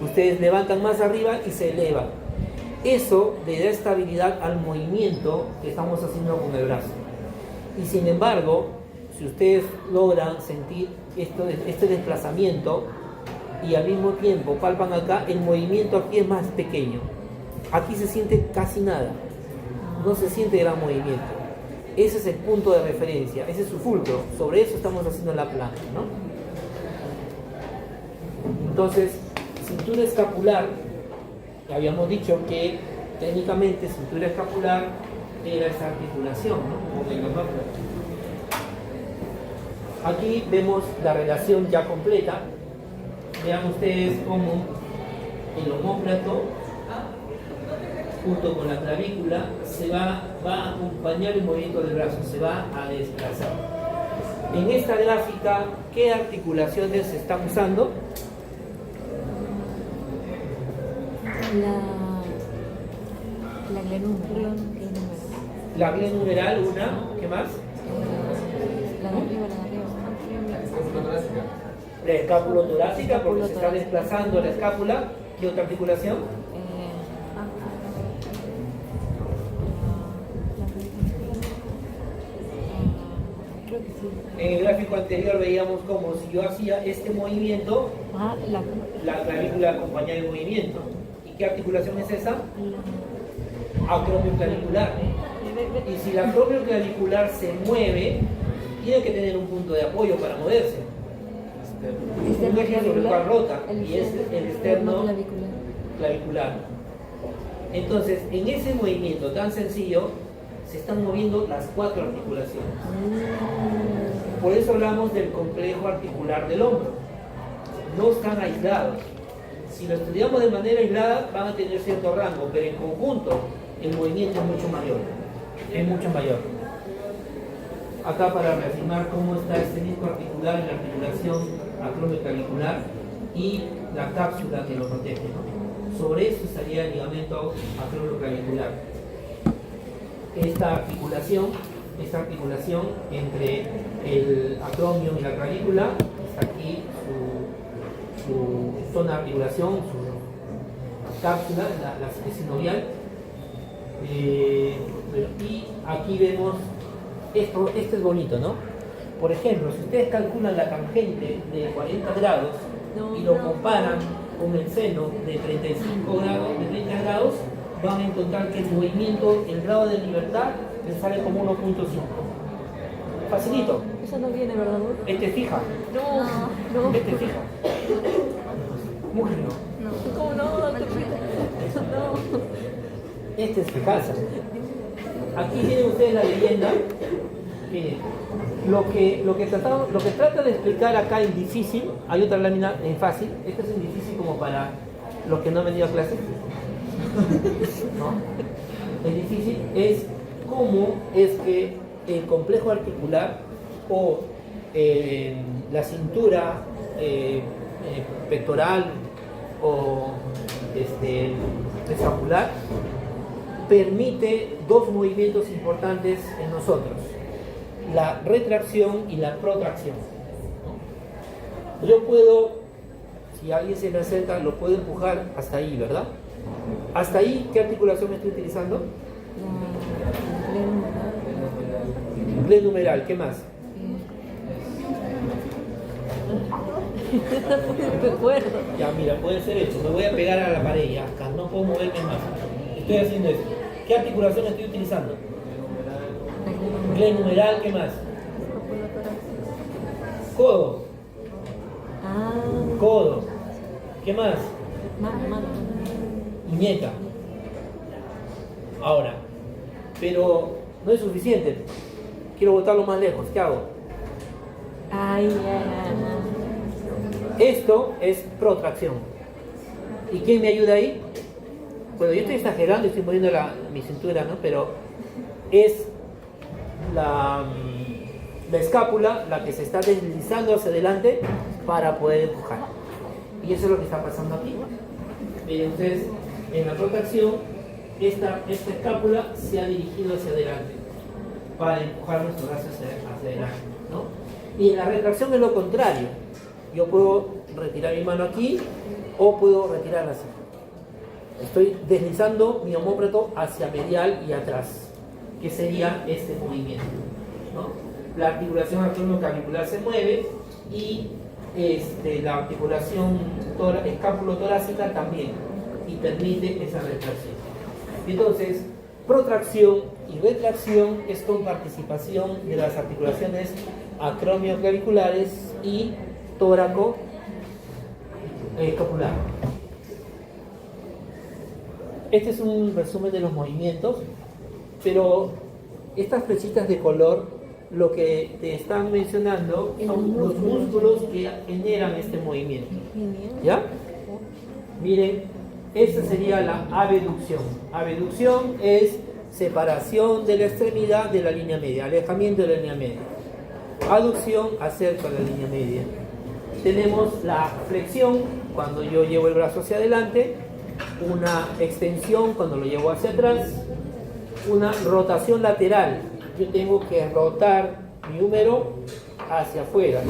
Ustedes levantan más arriba y se eleva. Eso le da estabilidad al movimiento que estamos haciendo con el brazo. Y sin embargo, si ustedes logran sentir este desplazamiento y al mismo tiempo palpan acá, el movimiento aquí es más pequeño. Aquí se siente casi nada. No se siente gran movimiento. Ese es el punto de referencia, ese es su fulcro. Sobre eso estamos haciendo la plancha, ¿no? Entonces, cintura escapular, habíamos dicho que técnicamente cintura escapular era esta articulación, ¿no? Como en los otros. Aquí vemos la relación ya completa. Vean ustedes cómo el omóplato junto con la clavícula va a acompañar el movimiento del brazo, se va a desplazar. En esta gráfica, ¿qué articulaciones se están usando? La glenumeral. La glenumeral, una, ¿qué más? La de arriba. Escápula torácica. La escápulo-torácica, porque se está desplazando la escápula. ¿Qué otra articulación? Creo que sí. En el gráfico anterior veíamos como si yo hacía este movimiento, la clavícula acompañaba el movimiento. ¿Y qué articulación es esa? Acromioclavicular. Y si la acromioclavicular se mueve, tiene que tener un punto de apoyo para moverse. Un eje sobre el cual rota, y es el externo clavicular. Entonces, en ese movimiento tan sencillo, se están moviendo las cuatro articulaciones. Por eso hablamos del complejo articular del hombro. No están aislados. Si lo estudiamos de manera aislada, van a tener cierto rango, pero en conjunto el movimiento es mucho mayor. Es mucho mayor. Acá para reafirmar cómo está este disco articular en la articulación acromioclavicular y la cápsula que lo protege, ¿no? Sobre eso estaría el ligamento acromioclavicular. Esta articulación entre el acromio y la clavícula, está aquí su zona de articulación, su cápsula, la sinovial. Y aquí vemos esto es bonito, ¿no? Por ejemplo, si ustedes calculan la tangente de 40 grados y lo comparan con el seno de 35 grados, de 30 grados, van a encontrar que el movimiento, el grado de libertad, les sale como 1.5. Facilito. Eso no viene, ¿verdad? Este fija. No. Este fija. Mujer no. ¿Cómo no? No. Este es fijarse. aquí tienen ustedes la leyenda. Miren, lo que trata de explicar acá en difícil, hay otra lámina en fácil. Esta es en difícil como para los que no han venido a clase. ¿No? En difícil es cómo es que el complejo articular o la cintura pectoral o escapular permite dos movimientos importantes en nosotros: la retracción y la protracción, ¿no? Yo puedo, si alguien se me acerca, lo puedo empujar hasta ahí, ¿verdad? Hasta ahí, ¿qué articulación estoy utilizando? Glenohumeral, numeral, ¿qué más? Ya, mira, puede ser esto. Me voy a pegar a la pared ya, acá, no puedo moverme más. Estoy haciendo esto. ¿Qué articulación estoy utilizando? Glenohumeral, ¿qué más? Codo. Codo. ¿Qué más? Muñeca. Ahora, pero no es suficiente. Quiero botarlo más lejos. ¿Qué hago? Esto es protracción. ¿Y quién me ayuda ahí? Bueno, yo estoy exagerando y estoy moviendo mi cintura, ¿no? Pero es la escápula la que se está deslizando hacia adelante para poder empujar. Y eso es lo que está pasando aquí. Miren ustedes, en la protracción, esta escápula se ha dirigido hacia adelante para empujar nuestro brazo hacia adelante, ¿no? Y en la retracción es lo contrario. Yo puedo retirar mi mano aquí o puedo retirarla así. Estoy deslizando mi omóplato hacia medial y atrás, que sería este movimiento, ¿no? La articulación acromioclavicular se mueve y la articulación escapulotorácica también, y permite esa retracción. Entonces, protracción y retracción es con participación de las articulaciones acromioclaviculares y tóraco escapular. Este es un resumen de los movimientos, pero estas flechitas de color lo que te están mencionando son los músculos que generan este movimiento. ¿Ya? Miren, esta sería la abducción. Abducción es separación de la extremidad de la línea media, alejamiento de la línea media. Aducción, acerca a la línea media. Tenemos la flexión, cuando yo llevo el brazo hacia adelante, una extensión cuando lo llevo hacia atrás, una rotación lateral. Yo tengo que rotar mi húmero hacia afuera.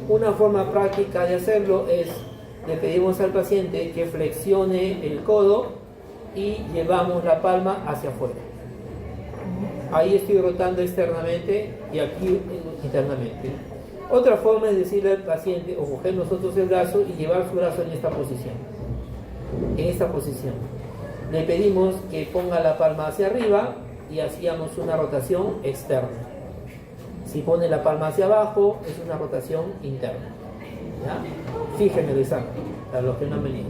Una forma práctica de hacerlo es, le pedimos al paciente que flexione el codo y llevamos la palma hacia afuera. Ahí estoy rotando externamente y aquí internamente. Otra forma es decirle al paciente, o coger nosotros el brazo y llevar su brazo en esta posición. En esta posición. Le pedimos que ponga la palma hacia arriba y hacíamos una rotación externa. Si pone la palma hacia abajo, es una rotación interna. ¿Ya? Fíjenme lo exacto, para los que no han venido.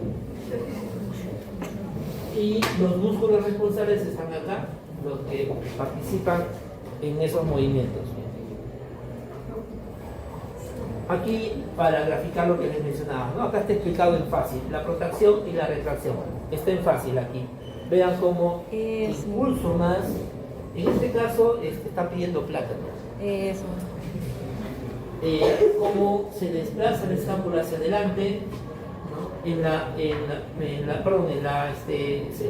Y los músculos responsables están acá, los que participan en esos movimientos. Aquí, para graficar lo que les mencionaba, ¿no? Acá está explicado en fácil, la protracción y la retracción. Está en fácil aquí. Vean cómo impulso más. En este caso, está pidiendo plátano. Eso. Cómo se desplaza la escápula hacia adelante, ¿no?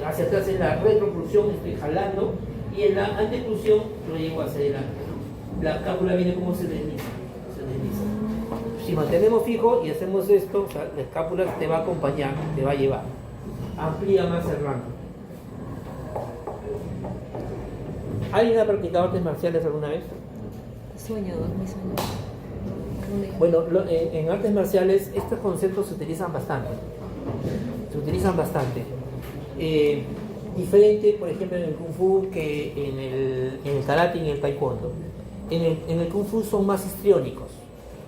Hacia atrás en la retropulsión estoy jalando, y en la antepulsión lo llevo hacia adelante, ¿no? La escápula viene como se desliza. Si mantenemos fijo y hacemos esto, o sea, la escápula te va a acompañar, te va a llevar. Amplía más el rango. ¿Alguien ha practicado artes marciales alguna vez? Sueño, mi sueño. Bueno, en artes marciales estos conceptos se utilizan bastante. Diferente, por ejemplo, en el Kung Fu que en el Karate y en el Taekwondo. En el Kung Fu son más histriónicos.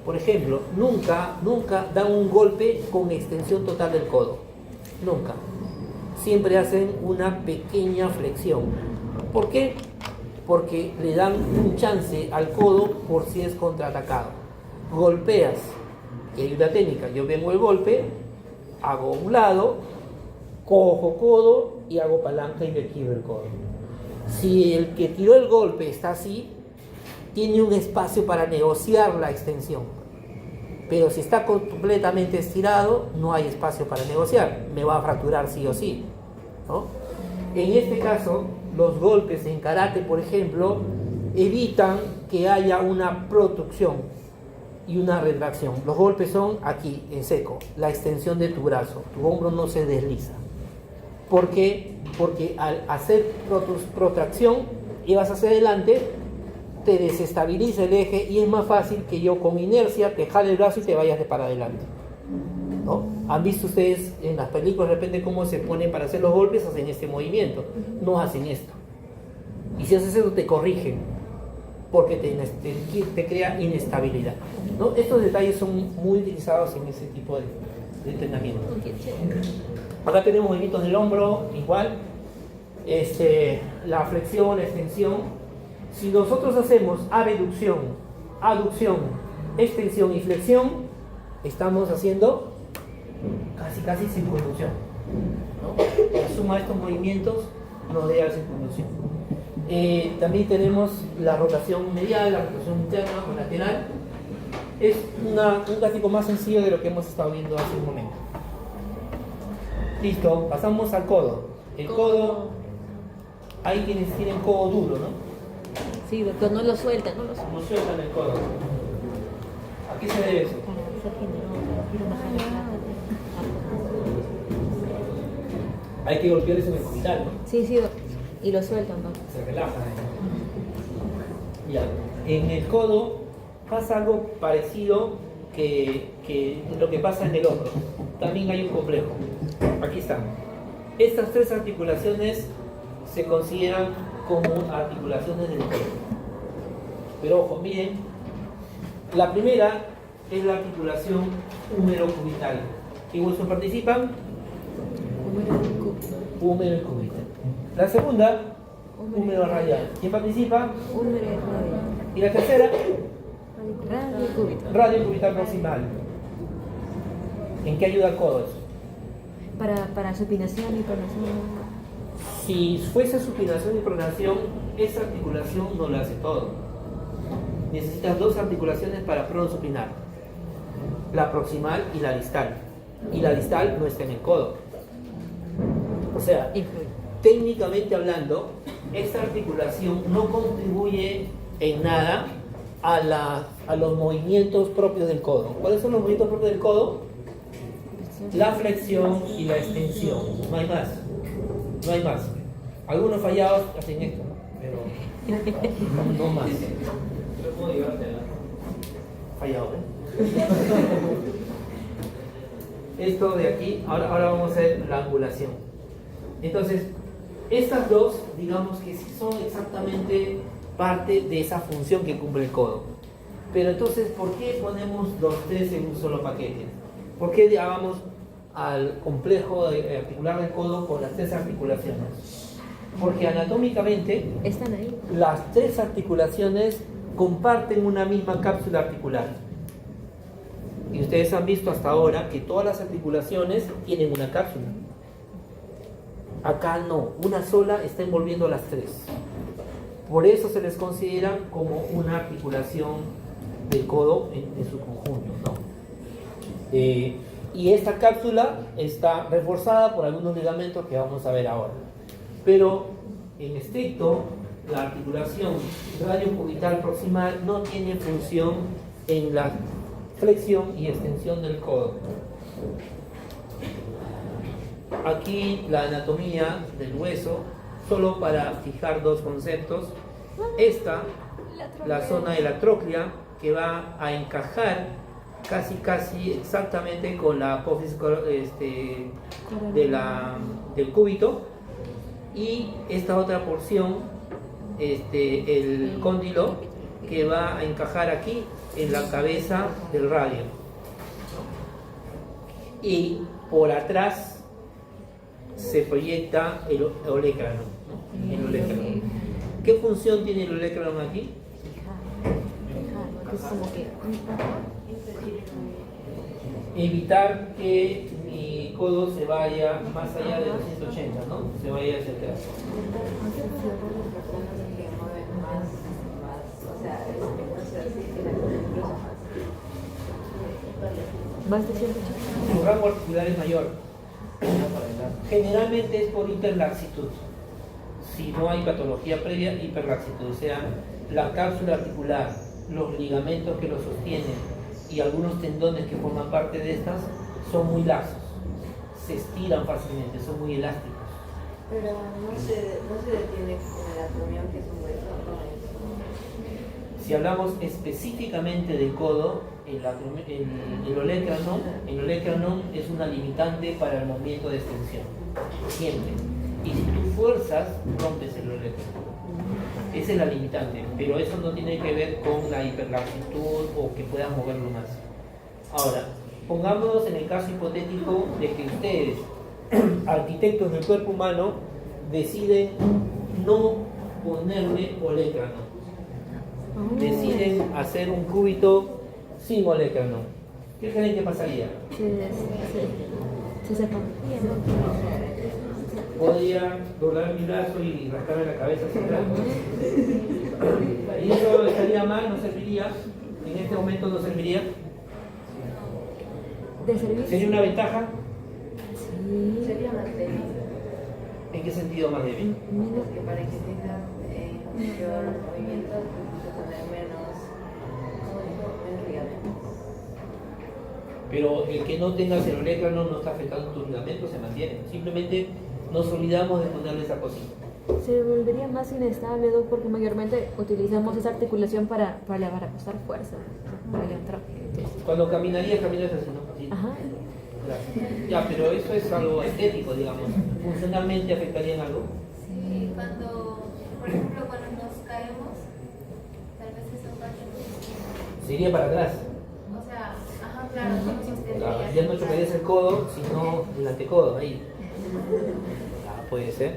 Por ejemplo, nunca dan un golpe con extensión total del codo. Nunca. Siempre hacen una pequeña flexión. ¿Por qué? porque le dan un chance al codo por si es contraatacado. Golpeas, y hay una técnica, yo vengo el golpe, hago un lado, cojo codo y hago palanca y me quiebro el codo. Si el que tiró el golpe está así, tiene un espacio para negociar la extensión. Pero si está completamente estirado, no hay espacio para negociar. Me va a fracturar sí o sí, ¿no? En este caso, los golpes en karate, por ejemplo, evitan que haya una protrucción y una retracción. Los golpes son aquí, en seco, la extensión de tu brazo. Tu hombro no se desliza. ¿Por qué? Porque al hacer protracción y vas hacia adelante, te desestabiliza el eje y es más fácil que yo con inercia te jale el brazo y te vayas de para adelante, ¿no? ¿Han visto ustedes en las películas de repente cómo se ponen para hacer los golpes? Hacen este movimiento, no hacen esto. Y si haces eso te corrigen, porque te crea inestabilidad, ¿no? Estos detalles son muy utilizados en ese tipo de entrenamiento. Acá tenemos movimientos del hombro, igual, la flexión, la extensión. Si nosotros hacemos abducción, aducción, extensión y flexión, estamos haciendo casi circunvolución, ¿no? La suma de estos movimientos nos da la circunvolución. También tenemos la rotación medial, la rotación interna o lateral. Es un gráfico más sencillo de lo que hemos estado viendo hace un momento. Listo, pasamos al codo. El codo, hay quienes tienen codo duro, ¿no? Sí, doctor, no lo sueltan, no lo sueltan. No sueltan el codo. ¿A qué se debe eso? Hay que golpearles en el cubital, ¿no? Sí, sí, doctor. Y lo sueltan, doctor. Se relajan. Ya. En el codo pasa algo parecido que lo que pasa en el hombro. También hay un complejo. Aquí está. Estas tres articulaciones se consideran como articulaciones del codo. Pero ojo, miren, la primera es la articulación húmero-cubital. ¿Qué huesos participan? Húmero y cubital. La segunda, húmero radial. ¿Quién participa? Húmero radial. Y la tercera, Radio cubital. radio cubital proximal. ¿En qué ayuda el codo eso? Para supinación y pronación. Si fuese supinación y pronación, esa articulación no lo hace todo. Necesitas dos articulaciones para pronosupinar: la proximal y la distal. Y la distal no está en el codo. O sea, técnicamente hablando, esta articulación no contribuye en nada a los movimientos propios del codo. ¿Cuáles son los movimientos propios del codo? La flexión y la extensión. No hay más. No hay más. Algunos fallados hacen esto, ¿no? Pero no más. Yo puedo llevarte Fallado, Esto de aquí, ahora vamos a hacer la angulación. Entonces, estas dos, digamos que sí son exactamente parte de esa función que cumple el codo. Pero entonces, ¿por qué ponemos los tres en un solo paquete? ¿Por qué hagamos al complejo articular del codo con las tres articulaciones? Porque anatómicamente Están ahí. las tres articulaciones comparten una misma cápsula articular. Y ustedes han visto hasta ahora que todas las articulaciones tienen una cápsula. Acá no, una sola está envolviendo las tres. Por eso se les considera como una articulación del codo en su conjunto, ¿no? Y esta cápsula está reforzada por algunos ligamentos que vamos a ver ahora. Pero en estricto, la articulación radiocubital proximal no tiene función en la flexión y extensión del codo. Aquí la anatomía del hueso, solo para fijar dos conceptos. Esta, la zona de la tróclea, que va a encajar casi exactamente con la apófisis del cúbito, y esta otra porción, el cóndilo, que va a encajar aquí en la cabeza del radio, y por atrás se proyecta el olecrano, ¿no? El olecrano. ¿Qué función tiene el olecranon aquí? Fijar, entonces como que... Evitar que mi codo se vaya más allá de los 180, ¿no? Se vaya hacia atrás. Más de 180. Su rango articular es mayor. Generalmente es por hiperlaxitud. Si no hay patología previa, hiperlaxitud. O sea, la cápsula articular, los ligamentos que lo sostienen y algunos tendones que forman parte de estas son muy laxos. Se estiran fácilmente, son muy elásticos. Pero no se detiene con el atromión, que es un hueso, ¿no? Si hablamos específicamente del codo, el olecranon es una limitante para el movimiento de extensión, siempre. Y si tú fuerzas, rompes el olecranon. Esa es la limitante, pero eso no tiene que ver con la hiperlaxitud o que puedas moverlo más. Ahora, pongámonos en el caso hipotético de que ustedes, arquitectos del cuerpo humano, deciden no ponerle olecranon. Deciden hacer un cúbito sin olecranon. ¿Qué creen que pasaría? Se sepa. Podría doblar mi brazo y rascarme la cabeza hacia atrás. Y eso estaría mal, no serviría. En este momento no serviría. ¿De servicio? ¿Sería una ventaja? Sí. Sería más débil, ¿En qué sentido más débil? porque para que tenga mayor movimiento necesita tener menos ligamentos. Pero el que no tengas el olecranon no está afectando tus ligamentos, se mantiene. Simplemente nos olvidamos de ponerle esa cosita. Se volvería más inestable, Doc, porque mayormente utilizamos esa articulación para pasar fuerza, para levantar objetos. Cuando caminarías así, ¿no? Así. Ajá. Ya, pero eso es algo estético, digamos. ¿Funcionalmente afectaría en algo? Sí, cuando, por ejemplo, cuando nos caemos, tal vez eso pasa. Se iría para atrás. O sea, ajá, claro, no sostendría. Claro, ya no chocarías el codo, sino el antecodo, ahí. Ah, puede ser.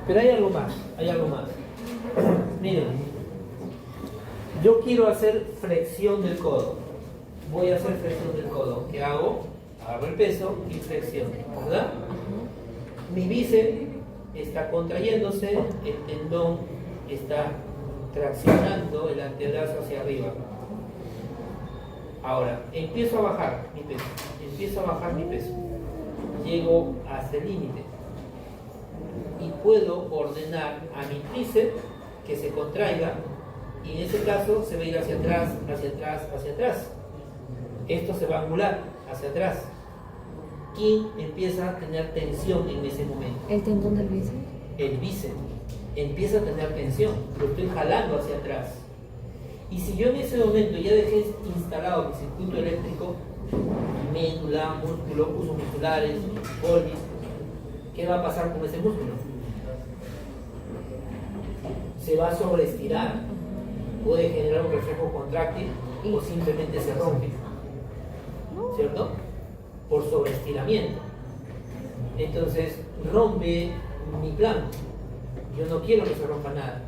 Pero hay algo más, hay algo más. Miren, yo quiero hacer flexión del codo. Voy a hacer flexión del codo. ¿Qué hago? Agarro el peso y flexión, ¿verdad? Mi bíceps está contrayéndose, el tendón está traccionando el antebrazo hacia arriba. Ahora, empiezo a bajar mi peso, llego hasta el límite y puedo ordenar a mi tríceps que se contraiga y en ese caso se va a ir hacia atrás, hacia atrás, hacia atrás. Esto se va a angular hacia atrás. ¿Quién empieza a tener tensión en ese momento? ¿El tendón del bíceps? El bíceps empieza a tener tensión, lo estoy jalando hacia atrás. Y si yo en ese momento ya dejé instalado mi circuito eléctrico, médula, músculo, usos musculares, polis, ¿qué va a pasar con ese músculo? Se va a sobreestirar, puede generar un reflejo contráctil o simplemente se rompe, ¿cierto? Por sobreestiramiento. Entonces rompe mi plan. Yo no quiero que se rompa nada.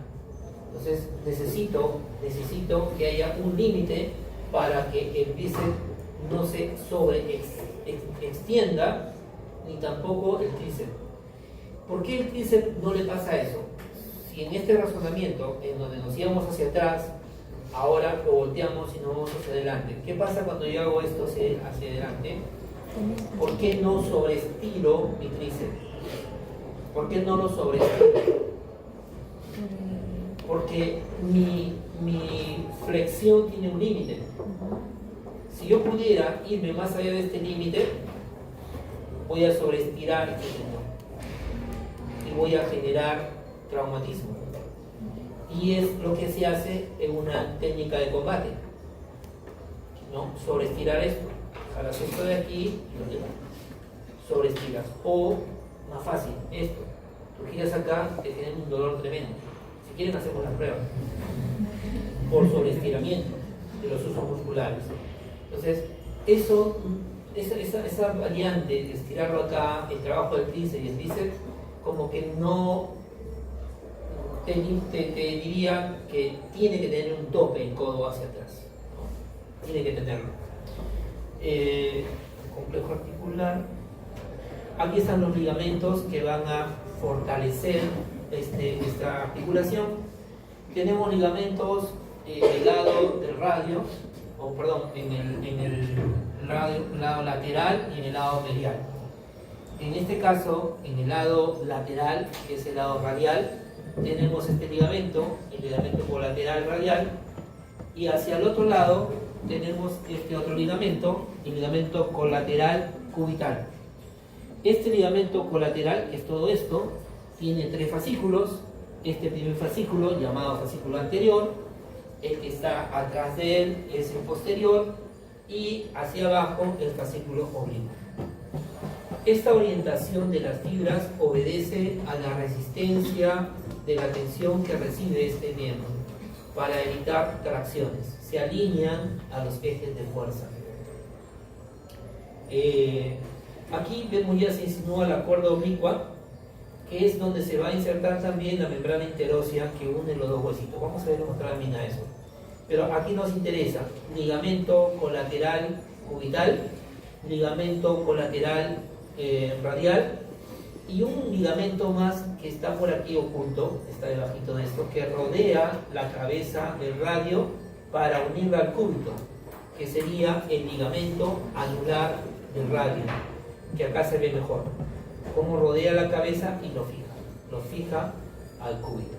Entonces necesito que haya un límite para que el bíceps no se extienda ni tampoco el tríceps. ¿Por qué el tríceps no le pasa eso? Si en este razonamiento, en donde nos íbamos hacia atrás, ahora lo volteamos y nos vamos hacia adelante. ¿Qué pasa cuando yo hago esto hacia adelante? ¿Por qué no sobreestiro mi tríceps? ¿Por qué no lo sobreestiro? Porque mi flexión tiene un límite. Si yo pudiera irme más allá de este límite, voy a sobreestirar este tendón y voy a generar traumatismo. Y es lo que se hace en una técnica de combate, ¿no? Sobreestirar esto. Jalas esto de aquí, sobreestiras. O, más fácil, esto. Tú giras acá, te tienen un dolor tremendo. Si quieren, hacemos la prueba. Por sobreestiramiento de los usos musculares. Entonces, esa variante de estirarlo acá, el trabajo del tríceps y el bíceps, como que no te diría que tiene que tener un tope el codo hacia atrás, ¿no? Tiene que tenerlo. Complejo articular. Aquí están los ligamentos que van a fortalecer esta articulación. Tenemos ligamentos en el lado del radio, en el lado lateral y en el lado medial. En este caso, en el lado lateral, que es el lado radial, tenemos este ligamento, el ligamento colateral radial, y hacia el otro lado tenemos este otro ligamento, el ligamento colateral cubital. Este ligamento colateral, que es todo esto, tiene 3 fascículos. Este primer fascículo, llamado fascículo anterior, el que está atrás de él es el posterior, y hacia abajo el fascículo oblicuo. Esta orientación de las fibras obedece a la resistencia de la tensión que recibe este miembro para evitar tracciones. Se alinean a los ejes de fuerza. Aquí vemos ya se insinúa la cuerda oblicua, que es donde se va a insertar también la membrana interósea que une los dos huesitos. Vamos a ver cómo termina eso. Pero aquí nos interesa ligamento colateral cubital, ligamento colateral radial, y un ligamento más que está por aquí oculto, está debajito de esto, que rodea la cabeza del radio para unirla al cúbito, que sería el ligamento anular del radio, que acá se ve mejor, cómo rodea la cabeza y lo fija al cúbito.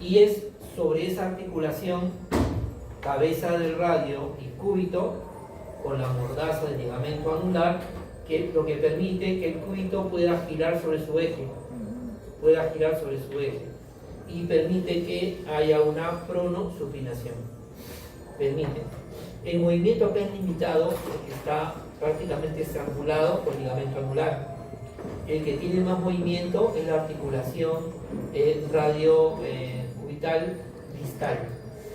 Y es sobre esa articulación, cabeza del radio y cúbito, con la mordaza del ligamento anular, que lo que permite que el cúbito pueda girar sobre su eje, y permite que haya una pronosupinación. Permite. El movimiento acá es limitado porque está prácticamente estrangulado por el ligamento anular. El que tiene más movimiento es la articulación radio cubital distal.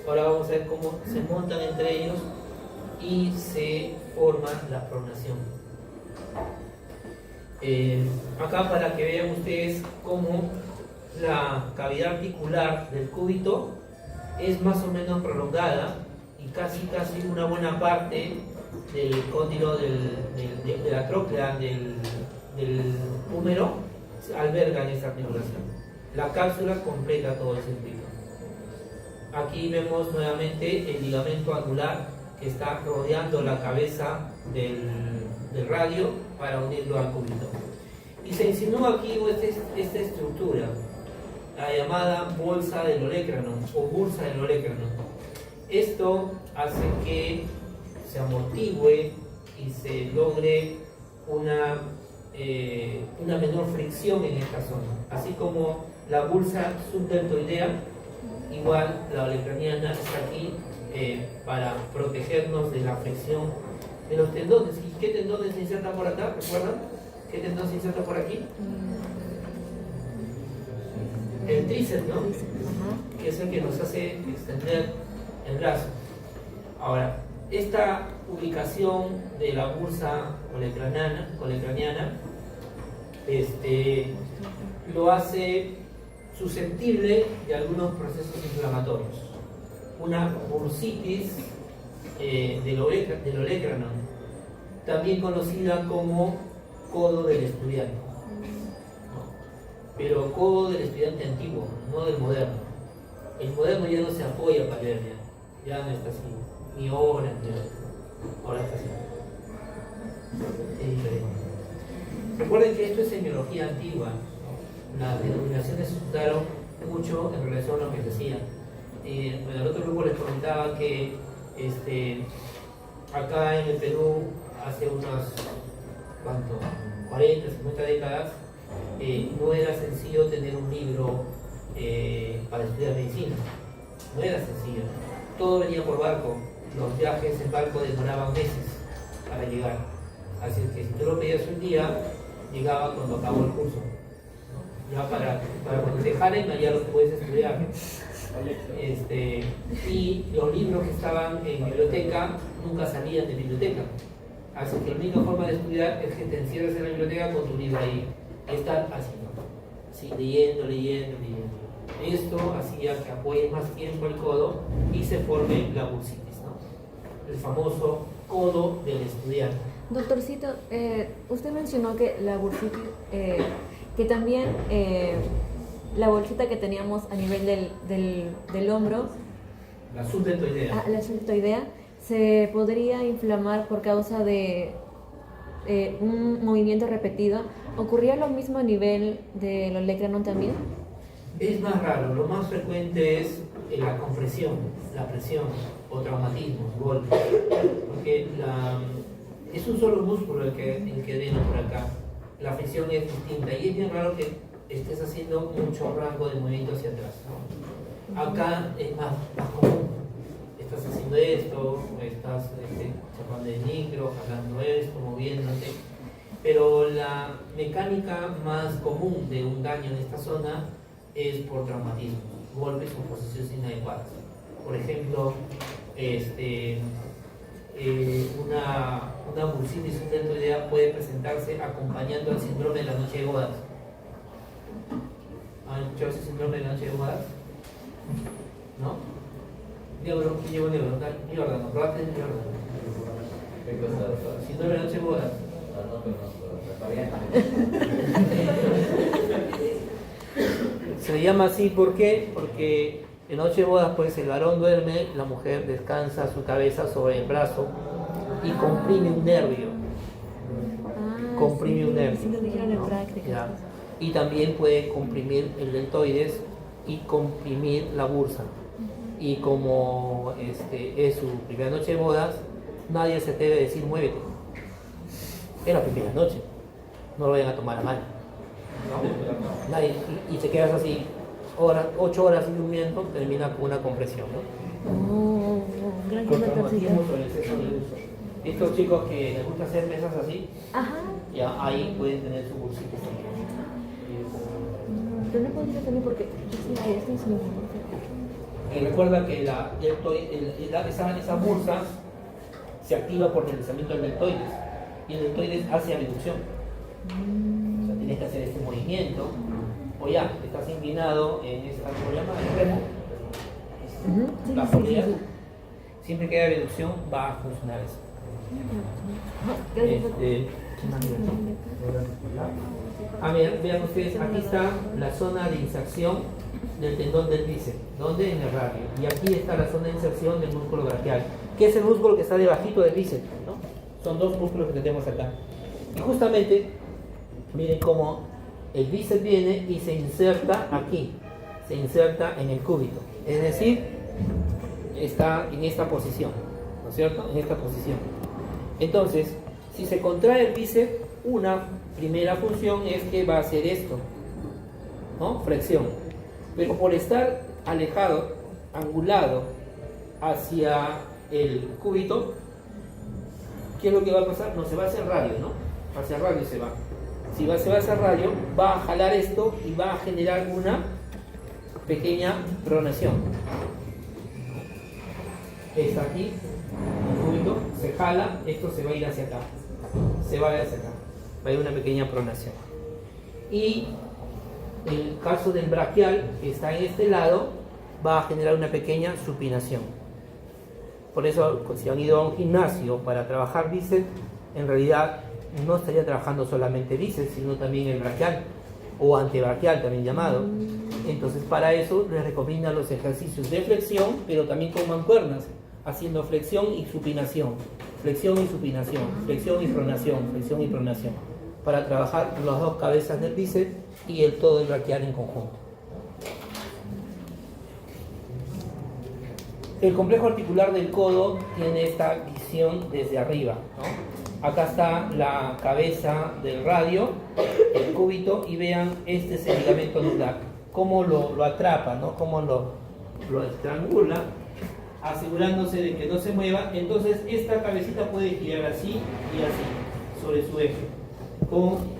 Ahora vamos a ver cómo se montan entre ellos y se forma la pronación. Acá para que vean ustedes cómo la cavidad articular del cúbito es más o menos prolongada y casi una buena parte del cóndilo de la tróclea del húmero alberga en esta articulación. La cápsula completa todo el circuito. Aquí vemos nuevamente el ligamento anular que está rodeando la cabeza del radio para unirlo al cúbito. Y se insinúa aquí esta estructura, la llamada bolsa del olecrano o bursa del olecrano. Esto hace que se amortigüe y se logre una menor fricción en esta zona. Así como la bursa subdeltoidea, igual la olecraniana está aquí para protegernos de la fricción de los tendones. ¿Y qué tendones se insertan por acá? ¿Recuerdan? ¿Qué tendón se inserta por aquí? El tríceps, ¿no? Que es el que nos hace extender el brazo. Ahora, esta ubicación de la bursa olecraniana lo hace susceptible de algunos procesos inflamatorios. Una bursitis del olecrano, también conocida como codo del estudiante, ¿no? Pero codo del estudiante antiguo, no del moderno. El moderno ya no se apoya para leer, ya no está así, ni ahora, ahora está así. Es diferente. Recuerden que esto es semiología antigua, ¿no? Las denominaciones se usaron mucho en relación a lo que se hacía. En el otro grupo les comentaba que acá en el Perú hace unas 40, 50 décadas no era sencillo tener un libro para estudiar medicina. No era sencillo. Todo venía por barco. Los viajes en barco demoraban meses para llegar. Así que si tú lo pedías un día, llegaba cuando acabó el curso, ¿no? Ya para cuando te jalen, ya lo puedes estudiar. Y los libros que estaban en biblioteca nunca salían de biblioteca. Así que la única forma de estudiar es que te encierres en la biblioteca con tu libro ahí. Estar así, ¿no? Sí, leyendo. Esto hacía que apoye más tiempo el codo y se forme la bursitis, ¿no? El famoso codo del estudiante. Doctorcito, usted mencionó que la bursitis, que también la bolsita que teníamos a nivel del hombro, La subdeltoidea. la deltoidea, se podría inflamar por causa de un movimiento repetido. ¿Ocurría lo mismo a nivel del olecranon también? Es más raro, lo más frecuente es la compresión, la presión o traumatismos, golpes, porque es un solo músculo el que viene por acá, la fricción es distinta y es bien raro que estés haciendo mucho rango de movimiento hacia atrás, ¿no? Acá es más común, estás haciendo esto, estás chapando el micro, jalando esto, moviéndote, pero la mecánica más común de un daño en esta zona es por traumatismo, golpes o posiciones inadecuadas. Por ejemplo, una bursitis subdeltoidea puede presentarse acompañando al síndrome de la noche de bodas. ¿Han escuchado ese síndrome de la noche de bodas? ¿No? Neuro, ¿quién llevó neuro? Jordan, ¿no? Probate el Jordan. ¿Qué cosa, doctor? Síndrome de la noche de bodas. No conozco, Se le llama así, ¿por qué? Porque en noche de bodas, pues el varón duerme, la mujer descansa su cabeza sobre el brazo y comprime un nervio. Comprime un nervio. Sí, lo dijeron en práctica. Ya. Y también puede comprimir el deltoides y comprimir la bursa. Y como es su primera noche de bodas, nadie se debe decir muévete. Es la primera noche, no lo vayan a tomar a mal. ¿No? Nadie, y te quedas así 8 horas sin durmiendo, termina con una compresión, ¿no? Gracias, Con doctorcito. traumatismo por exceso de uso. Estos chicos que les gusta hacer mesas así, Ajá. ya ahí pueden tener su bursitis también. Pero no podría también porque yo sí, esto es mi Y recuerda que esa bursa se activa por deslizamiento del deltoides y el deltoides hace abducción. O sea, tienes que hacer este movimiento o ya, estás inclinado en esta, ¿cómo se llama? El remo. La polea. Siempre que haya abducción va a funcionar eso. ¿Qué más digo? Vean ustedes, aquí está la zona de inserción del tendón del bíceps, ¿dónde? En el radio. Y aquí está la zona de inserción del músculo braquial, que es el músculo que está debajito del bíceps, ¿no? Son dos músculos que tenemos acá. Y justamente, miren cómo el bíceps viene y se inserta aquí, se inserta en el cúbito. Es decir, está en esta posición, ¿no es cierto? En esta posición. Entonces, si se contrae el bíceps, una primera función es que va a hacer esto, ¿no? Flexión. Pero por estar alejado, angulado hacia el cúbito, ¿qué es lo que va a pasar? No, se va hacia el radio, ¿no? Hacia el radio se va. Si se va hacia el radio, va a jalar esto y va a generar una pequeña pronación. Está aquí, el cúbito, se jala, esto se va a ir hacia acá. Se va a ir hacia acá. Va a ir una pequeña pronación. Y el caso del braquial, que está en este lado, va a generar una pequeña supinación. Por eso, si han ido a un gimnasio para trabajar bíceps, en realidad no estaría trabajando solamente bíceps, sino también el braquial o antebraquial, también llamado. Entonces, para eso les recomiendan los ejercicios de flexión, pero también con mancuernas, haciendo flexión y supinación, flexión y supinación, flexión y pronación, flexión y pronación, para trabajar las dos cabezas del bíceps y todo el braquial en conjunto. El complejo articular del codo tiene esta visión desde arriba, ¿no? Acá está la cabeza del radio, el cúbito, y vean, este es el ligamento anular, cómo lo atrapa, ¿no? Cómo lo estrangula, asegurándose de que no se mueva. Entonces esta cabecita puede girar así y así sobre su eje, con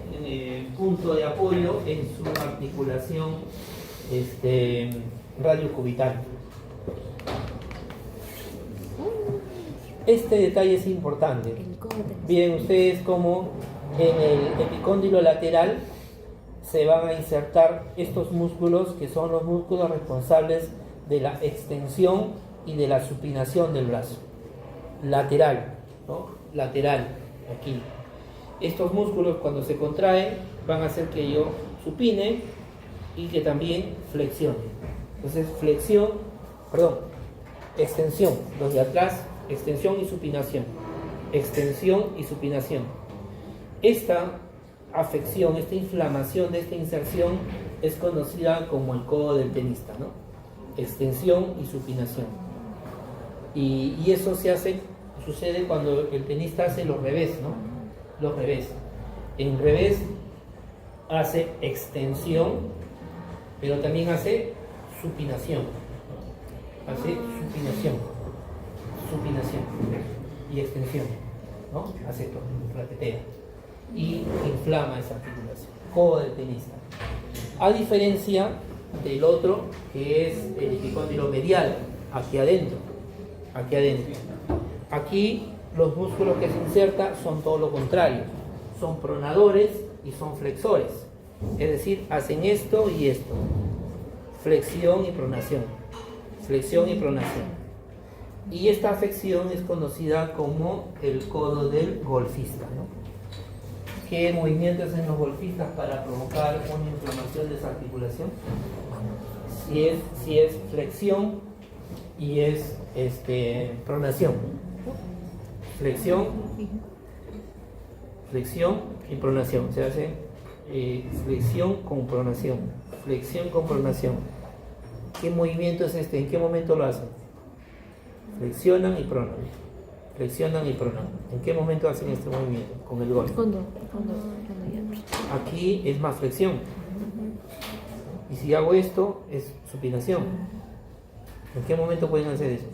punto de apoyo en su articulación radiocubital. Este detalle es importante. Miren ustedes cómo en el epicóndilo lateral se van a insertar estos músculos que son los músculos responsables de la extensión y de la supinación del brazo. Lateral, ¿no? Lateral, aquí. Estos músculos cuando se contraen van a hacer que yo supine y que también flexione. Entonces extensión, los de atrás, extensión y supinación. Extensión y supinación. Esta afección, esta inflamación de esta inserción es conocida como el codo del tenista, ¿no? Extensión y supinación. Y eso sucede cuando el tenista hace los revés, ¿no? Los revés. En revés hace extensión, pero también hace supinación. Hace supinación y extensión, ¿no? Hace esto, raquetea y inflama esa articulación. Codo del tenista. A diferencia del otro, que es el epicóndilo medial, aquí adentro. Aquí los músculos que se insertan son todo lo contrario, son pronadores y son flexores, es decir, hacen esto y esto, flexión y pronación, y esta afección es conocida como el codo del golfista, ¿no? ¿Qué movimientos hacen los golfistas para provocar una inflamación de esa articulación? Si es flexión y es pronación. Flexión y pronación. Se hace flexión con pronación. ¿Qué movimiento es este? ¿En qué momento lo hacen? Flexionan y pronan. ¿En qué momento hacen este movimiento? Con el golf. Cuando ya. Aquí es más flexión. Y si hago esto, es supinación. ¿En qué momento pueden hacer eso?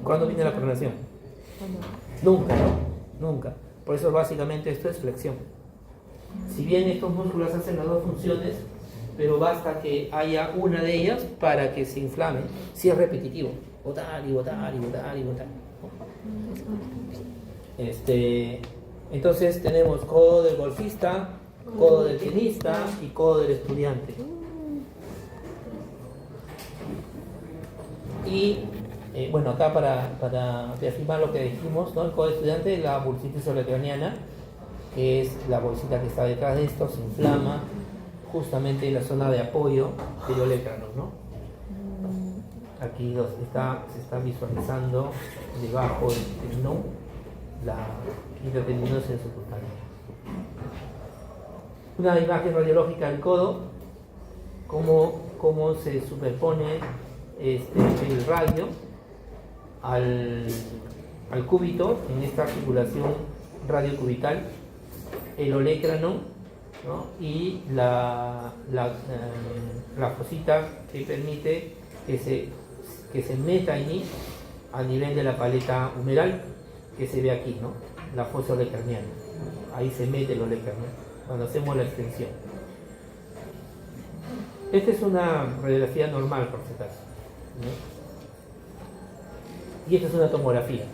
¿Cuándo viene la pronación? Nunca, ¿no? Nunca. Por eso básicamente esto es flexión. Si bien estos músculos hacen las dos funciones, pero basta que haya una de ellas para que se inflame, si es repetitivo. Botar. Entonces tenemos codo del golfista, codo del tenista y codo del estudiante. Y bueno, acá para reafirmar lo que dijimos, ¿no? El codo del estudiante, la bursitis olecraniana, que es la bolsita que está detrás de esto, se inflama justamente en la zona de apoyo del olecrano, ¿no? Aquí se está visualizando debajo del tendón la hipertendinosis subcutánea. Una imagen radiológica del codo, cómo se superpone el radio al cúbito en esta articulación radiocubital, el olecrano, ¿no? Y la fosita que permite que se meta allí a nivel de la paleta humeral que se ve aquí, ¿no? La fosa olecraniana. Ahí se mete el olecrano cuando hacemos la extensión. Esta es una radiografía normal, por si acaso, ¿no? Y esta es una tomografía.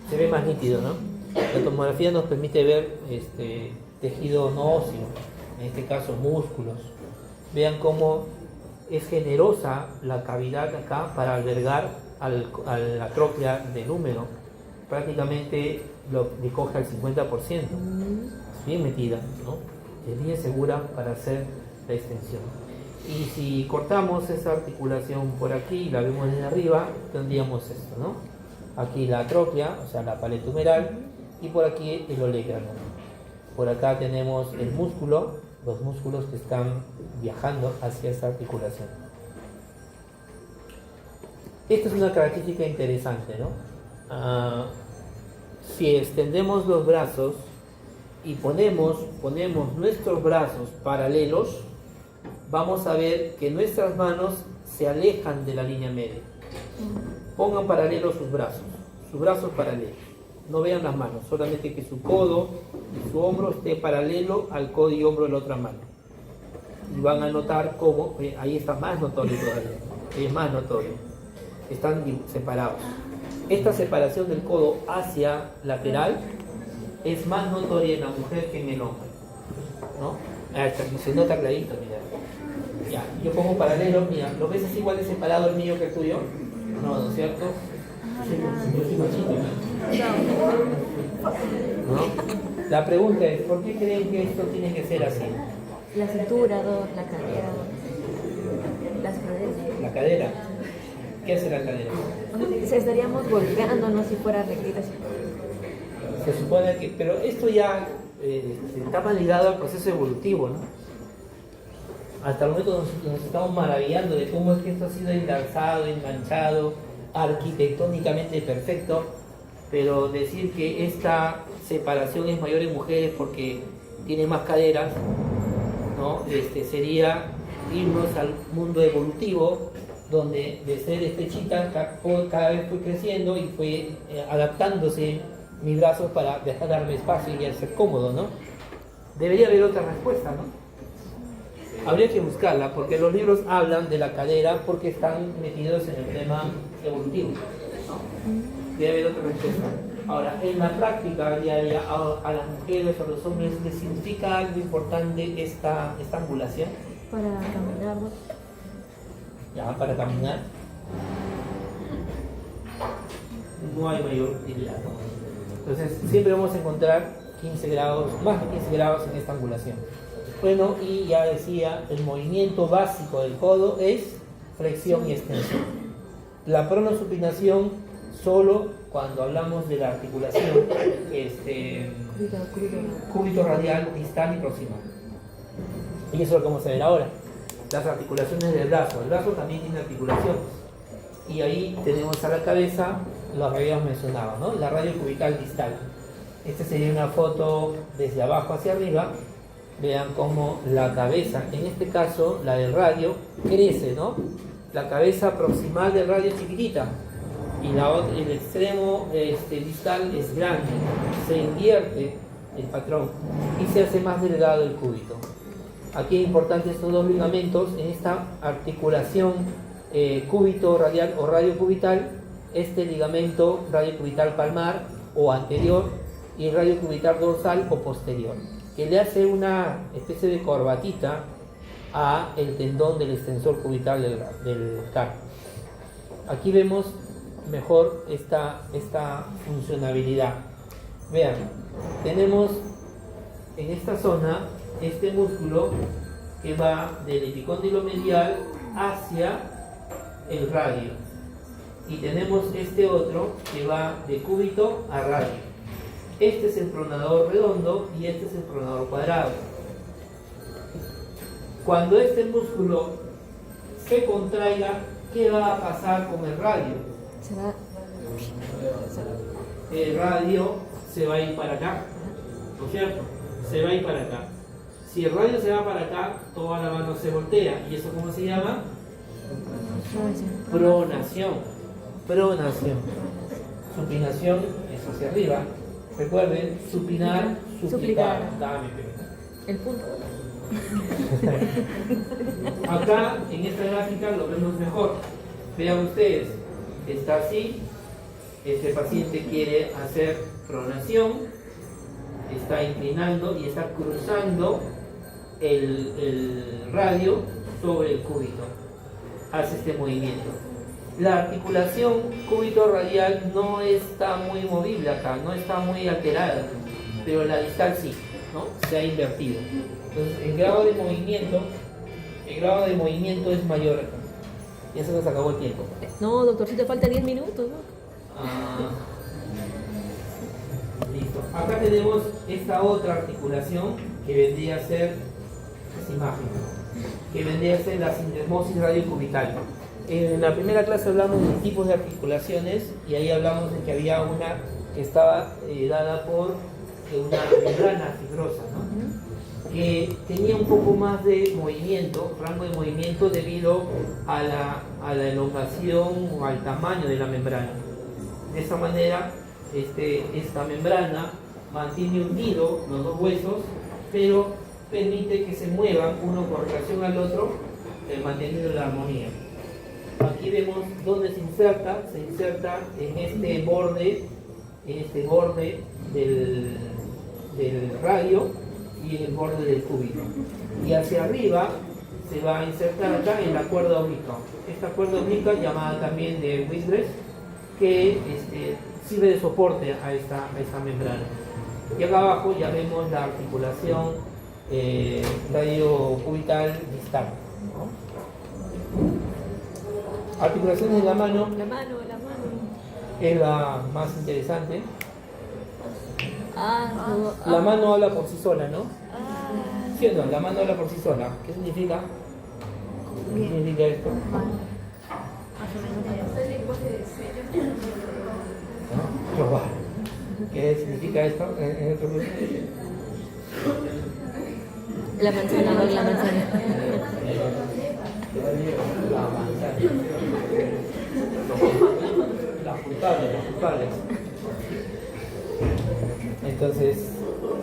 Se ve más nítido, ¿no? La tomografía nos permite ver tejido no óseo, en este caso músculos. Vean cómo es generosa la cavidad acá para albergar a la tróclea del húmero. Prácticamente lo recoge al 50%. Es bien metida, ¿no? Es bien segura para hacer la extensión. Y si cortamos esa articulación por aquí, la vemos desde arriba, tendríamos esto, ¿no? Aquí la tróclea, o sea la paleta humeral, y por aquí el olecrano. Por acá tenemos el músculo, los músculos que están viajando hacia esta articulación. Esta es una característica interesante, ¿no? Si extendemos los brazos y ponemos nuestros brazos paralelos, vamos a ver que nuestras manos se alejan de la línea media. Pongan paralelos sus brazos paralelos. No vean las manos, solamente que su codo y su hombro esté paralelo al codo y hombro de la otra mano. Y van a notar cómo, ahí está más notorio todavía, es más notorio. Están separados. Esta separación del codo hacia lateral es más notoria en la mujer que en el hombre, ¿no? Ah, está, se nota clarito, mira. Ya, yo pongo paralelo, mira, ¿lo ves así igual de separado el mío que el tuyo? No, ¿no es cierto? Yo soy machito. ¿No? La pregunta es, ¿por qué creen que esto tiene que ser así? La cintura, la cadera, las caderas. La cadera. ¿Qué hace la cadera? Estaríamos golpeándonos si fuera rectita. Se supone que, pero esto ya está más ligado al proceso evolutivo, ¿no? Hasta el momento nos estamos maravillando de cómo es que esto ha sido engarzado, enganchado, arquitectónicamente perfecto, pero decir que esta separación es mayor en mujeres porque tiene más caderas, ¿no? Sería irnos al mundo evolutivo, donde de ser estrechita cada vez fue creciendo y fue adaptándose mis brazos para darme espacio y ser cómodo, ¿no? Debería haber otra respuesta, ¿no? Habría que buscarla, porque los libros hablan de la cadera porque están metidos en el tema evolutivo, ¿no? Debe haber otra respuesta. Ahora, en la práctica diaria, a las mujeres o a los hombres, ¿les significa algo importante esta angulación? Para caminar, ¿no? Ya, para caminar. No hay mayor utilidad, ¿no? Entonces, siempre vamos a encontrar 15 grados, más de 15 grados en esta angulación. Bueno, y ya decía, el movimiento básico del codo es flexión y extensión. La pronosupinación solo cuando hablamos de la articulación cúbito radial, distal y proximal. Y eso es lo que vamos a ver ahora. Las articulaciones del brazo. El brazo también tiene articulación. Y ahí tenemos a la cabeza, lo habíamos mencionado, ¿no? La radio cubital distal. Esta sería una foto desde abajo hacia arriba. Vean cómo la cabeza, en este caso la del radio, crece, ¿no? La cabeza proximal del radio es chiquitita y el extremo distal es grande. Se invierte el patrón y se hace más delgado el cúbito. Aquí es importante estos dos ligamentos en esta articulación cúbito radial o radio cubital, este ligamento radio cubital palmar o anterior y radio cubital dorsal o posterior, que le hace una especie de corbatita a el tendón del extensor cubital del carpo. Aquí vemos mejor esta funcionabilidad. Vean, tenemos en esta zona este músculo que va del epicóndilo medial hacia el radio y tenemos este otro que va de cúbito a radio. Este es el pronador redondo y este es el pronador cuadrado. Cuando este músculo se contraiga, ¿qué va a pasar con el radio? El radio se va a ir para acá, ¿no es cierto? Se va a ir para acá. Si el radio se va para acá, toda la mano se voltea. ¿Y eso cómo se llama? Pronación. Pronación. Supinación es hacia arriba. Recuerden, supinar, suplicar. Dame, el punto. Acá, en esta gráfica, lo vemos mejor. Vean ustedes, está así. Este paciente quiere hacer pronación. Está inclinando y está cruzando el radio sobre el cúbito. Hace este movimiento. La articulación cúbito radial no está muy movible acá, no está muy alterada, pero la distal sí, ¿no? Se ha invertido. Entonces el grado de movimiento es mayor acá. Ya se nos acabó el tiempo. No, doctorcito, falta 10 minutos, ¿no? Listo. Acá tenemos esta otra articulación que vendría a ser esta imagen, que vendría a ser la sindesmosis radiocubital. En la primera clase hablamos de tipos de articulaciones y ahí hablamos de que había una que estaba dada por una membrana fibrosa, ¿no? Que tenía un poco más de movimiento, rango de movimiento debido a la elongación o al tamaño de la membrana. De esa manera, esta membrana mantiene unidos los dos huesos, pero permite que se muevan uno con relación al otro, manteniendo la armonía. Aquí vemos dónde se inserta en este borde del radio, y en el borde del cúbito. Y hacia arriba se va a insertar acá en la cuerda obliqua. Esta cuerda obliqua, llamada también de Whistler, que sirve de soporte a esta membrana. Y acá abajo ya vemos la articulación radiocubital distal, ¿no? Articulación de la mano La mano. es la más interesante. Ah, La mano habla por sí sola, ¿no? Ah, ¿Sí o no? La mano habla por sí sola. ¿Qué significa? ¿Qué bien. significa esto? Más o menos. Soy de pose de sello. ¿No? Probar. ¿Qué significa esto? En otro grupo. La manzana, no la manzana. La manzana. Las culpables. Entonces,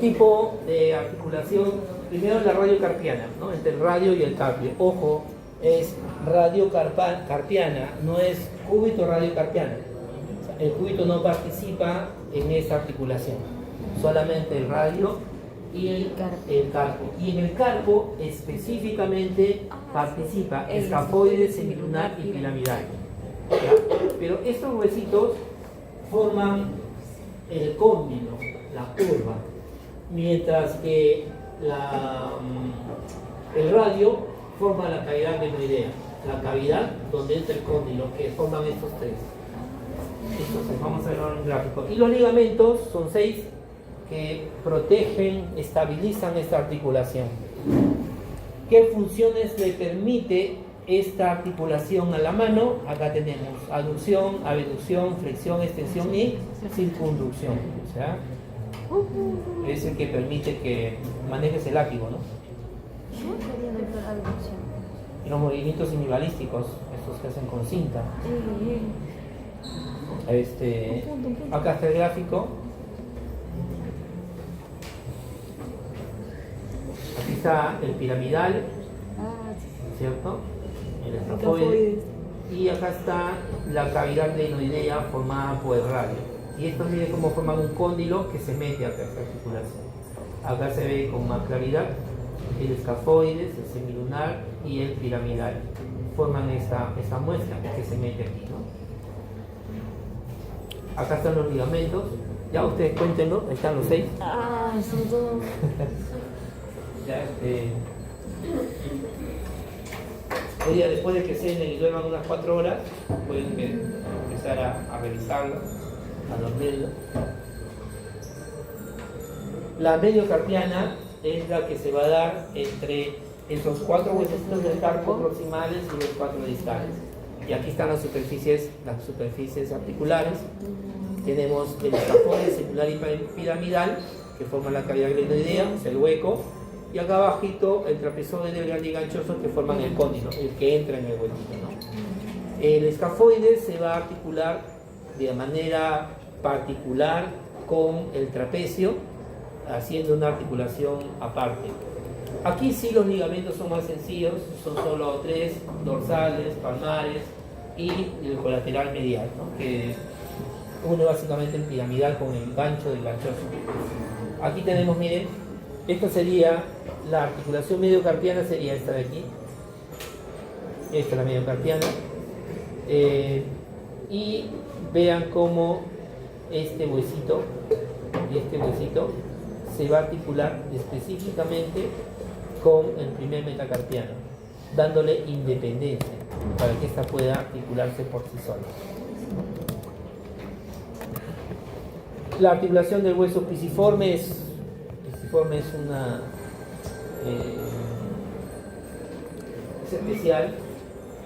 tipo de articulación, primero la radiocarpiana, ¿no? Entre el radio y el carpio. Ojo, es radiocarpiana, no es cúbito radiocarpiana. O sea, el cúbito no participa en esta articulación, solamente el radio y el carpo. Y en el carpo específicamente participa el escafoide, semilunar y piramidal. ¿Ya? Pero estos huesitos forman el cóndilo, la curva, mientras que el radio forma la cavidad glenoidea, la cavidad donde entra el cóndilo, que forman estos tres. Entonces, vamos a ver ahora en gráfico. Y los ligamentos son 6 que protegen, estabilizan esta articulación. ¿Qué funciones le permite esta articulación a la mano? Acá tenemos aducción, abducción, flexión, extensión y circunducción. O sea, es el que permite que manejes el látigo, ¿no? Y los movimientos semibalísticos, estos que hacen con cinta. Acá está el gráfico. Aquí está el piramidal, ¿cierto? El escafoide. Y acá está la cavidad glenoidea formada por el radio. Y esto miren cómo forman un cóndilo que se mete acá esta articulación. Acá se ve con más claridad el escafoides, el semilunar y el piramidal. Forman esta muestra que se mete aquí, ¿no? Acá están los ligamentos. Ya ustedes cuéntenlo, ahí están los 6. Ah, son todos. Ya, hoy día, después de que cenen y duerman unas 4 horas, pueden empezar a revisarlo, a dormirlo. La mediocarpiana es la que se va a dar entre esos 4 huesecitos del carpo proximales y los 4 distales. Y aquí están las superficies articulares. Tenemos el escafoide, celular y piramidal, que forman la cavidad glenoidea, es el hueco. Y acá abajito el trapezoide y el ganchoso, que forman el cóndilo, el que entra en el huequito, ¿no? El escafoide se va a articular de manera particular con el trapecio, haciendo una articulación aparte. Aquí sí los ligamentos son más sencillos, son solo 3 dorsales, palmares y el colateral medial, ¿no? Que une básicamente el piramidal con el gancho del ganchoso. Aquí tenemos, miren, esta sería la articulación mediocarpiana, sería esta de aquí. Esta es la mediocarpiana. Y vean cómo este huesito se va a articular específicamente con el primer metacarpiano, dándole independencia para que ésta pueda articularse por sí sola. La articulación del hueso pisiforme es una es especial,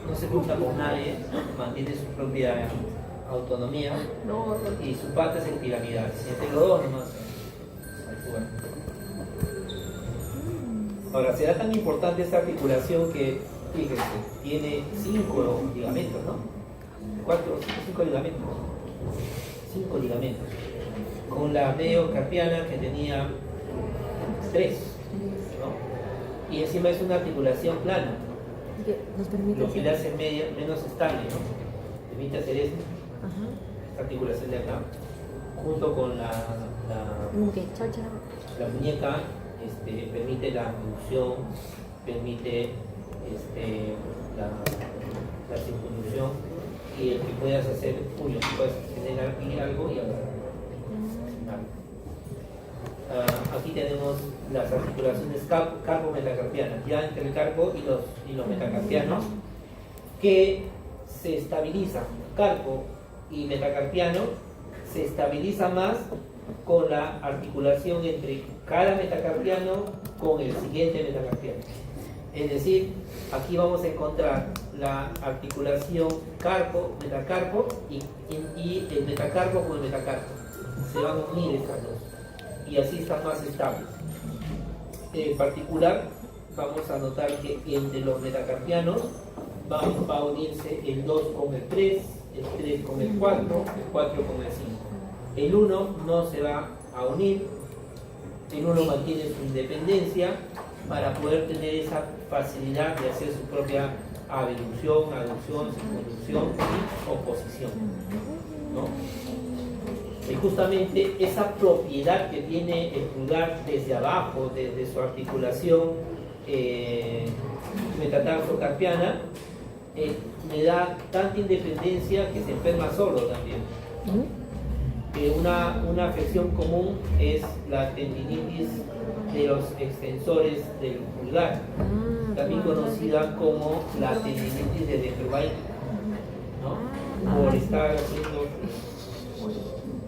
no se junta con nadie, mantiene su propia autonomía y su pata es en piramidal, entre los dos nomás actúan. Ahora, será tan importante esta articulación que, fíjense, tiene 5 ligamentos, ¿no? 5 ligamentos. 5 ligamentos. Con la mediocarpiana que tenía 3, ¿no? Y encima es una articulación plana, Nos permite lo que le hace menos estable, ¿no? Permite hacer esta articulación de acá, junto con la muñeca permite la abducción, permite la circunvolución, y el que puedas hacer puño, puedes tener aquí algo y hablar. Aquí tenemos las articulaciones carpo-metacarpianas, ya entre el carpo y los metacarpianos, que se estabilizan. Carpo y metacarpiano se estabiliza más con la articulación entre cada metacarpiano con el siguiente metacarpiano. Es decir, aquí vamos a encontrar la articulación carpo-metacarpo y el metacarpo con el metacarpo. Se van a unir estas dos y así están más estables. En particular, vamos a notar que entre los metacarpianos va a unirse el 2 con el 3, el 3 con el 4 con el 5. El 1 no se va a unir, el 1 mantiene su independencia para poder tener esa facilidad de hacer su propia abducción, aducción, circunvolución y oposición, ¿no? Y justamente esa propiedad que tiene el pulgar desde abajo, desde su articulación metatarsocarpiana, le da tanta independencia que se enferma solo también. Una afección común es la tendinitis de los extensores del pulgar, también conocida como la tendinitis de Deferbain, ¿no? Por estar haciendo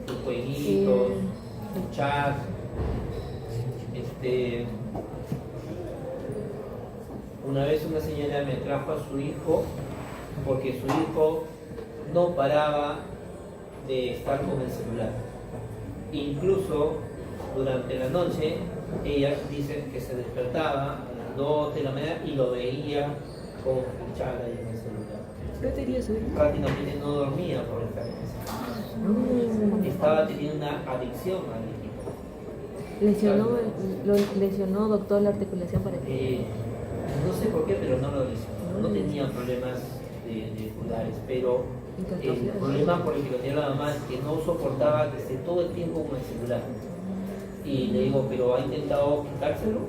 sus jueguitos, su chat, una vez una señora me trajo a su hijo porque su hijo no paraba de estar con el celular. Incluso durante la noche, ella dice que se despertaba a las 2 de la mañana y lo veía con cuchara y en el celular. ¿Qué tenía su hijo? Prácticamente no dormía por estar en ese. Estaba teniendo una adicción al equipo. ¿Lesionó, doctor, la articulación para No sé por qué, pero no lo lesionó. No tenía problemas de pulgares, pero el problema por el que lo tenía la mamá es que no soportaba que esté todo el tiempo con el celular. Y le digo, ¿pero ha intentado quitárselo?